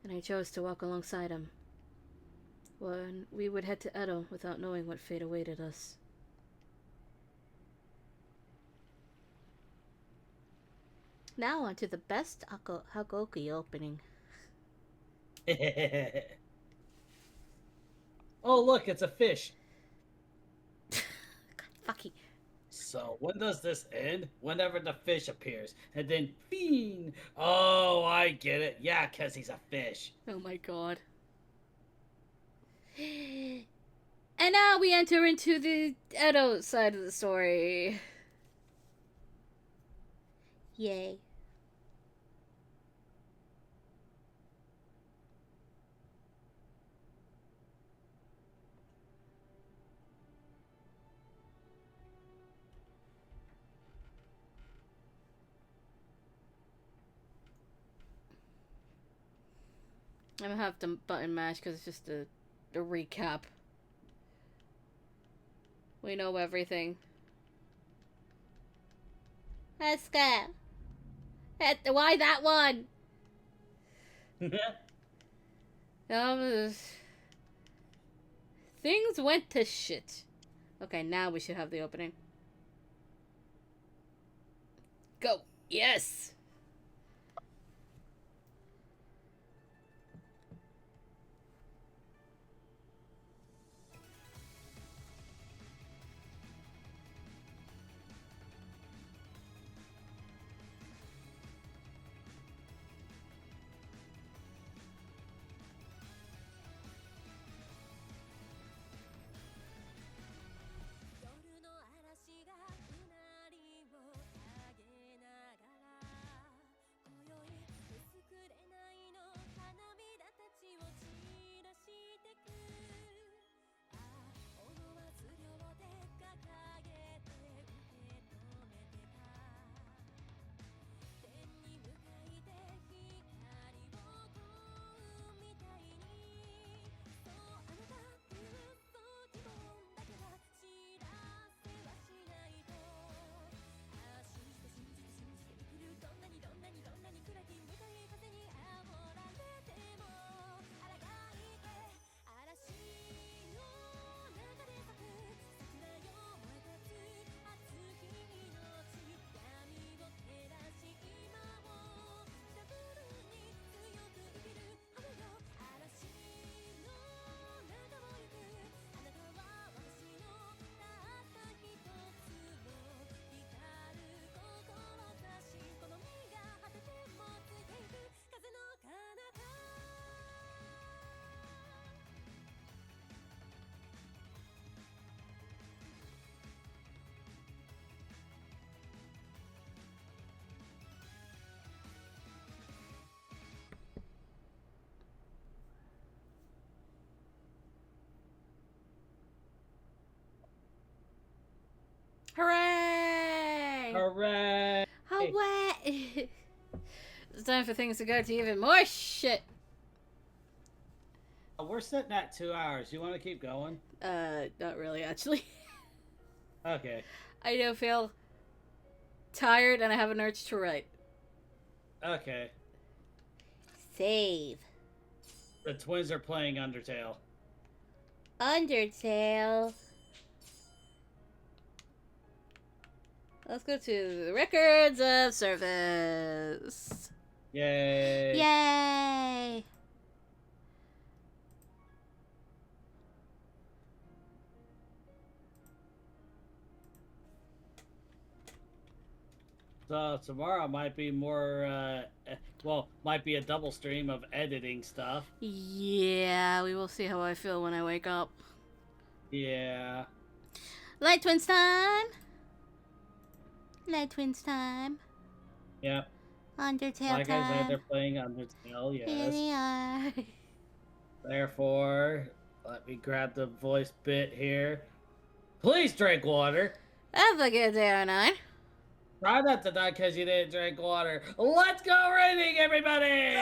and I chose to walk alongside him. When we would head to Edo without knowing what fate awaited us. Now on to the best Hakuoki opening. Oh, look, it's a fish. God, fucky. So, when does this end? Whenever the fish appears. And then, fiend! Oh, I get it. Yeah, because he's a fish. Oh my god. And now we enter into the Edo side of the story. Yay. I'm gonna have to button mash because it's just a recap. We know everything. Let's go. Why that one? Things went to shit. Okay, now we should have the opening. Go. Yes. Hooray! Hooray! Hooray! It's time for things to go to even more shit. We're sitting at 2 hours. You want to keep going? Not really, actually. Okay. I do feel tired and I have an urge to write. Okay. Save. The twins are playing Undertale. Undertale. Let's go to the records of service. Yay. Yay! So tomorrow might be more, might be a double stream of editing stuff. Yeah, we will see how I feel when I wake up. Yeah. Light Twins time! Light Twins time. Yep. Undertale Like time. I said, they're playing Undertale, Here yes. they are. Therefore, let me grab the voice bit here. Please drink water. Have a good day, 09. Try not to die because you didn't drink water. Let's go reading, everybody!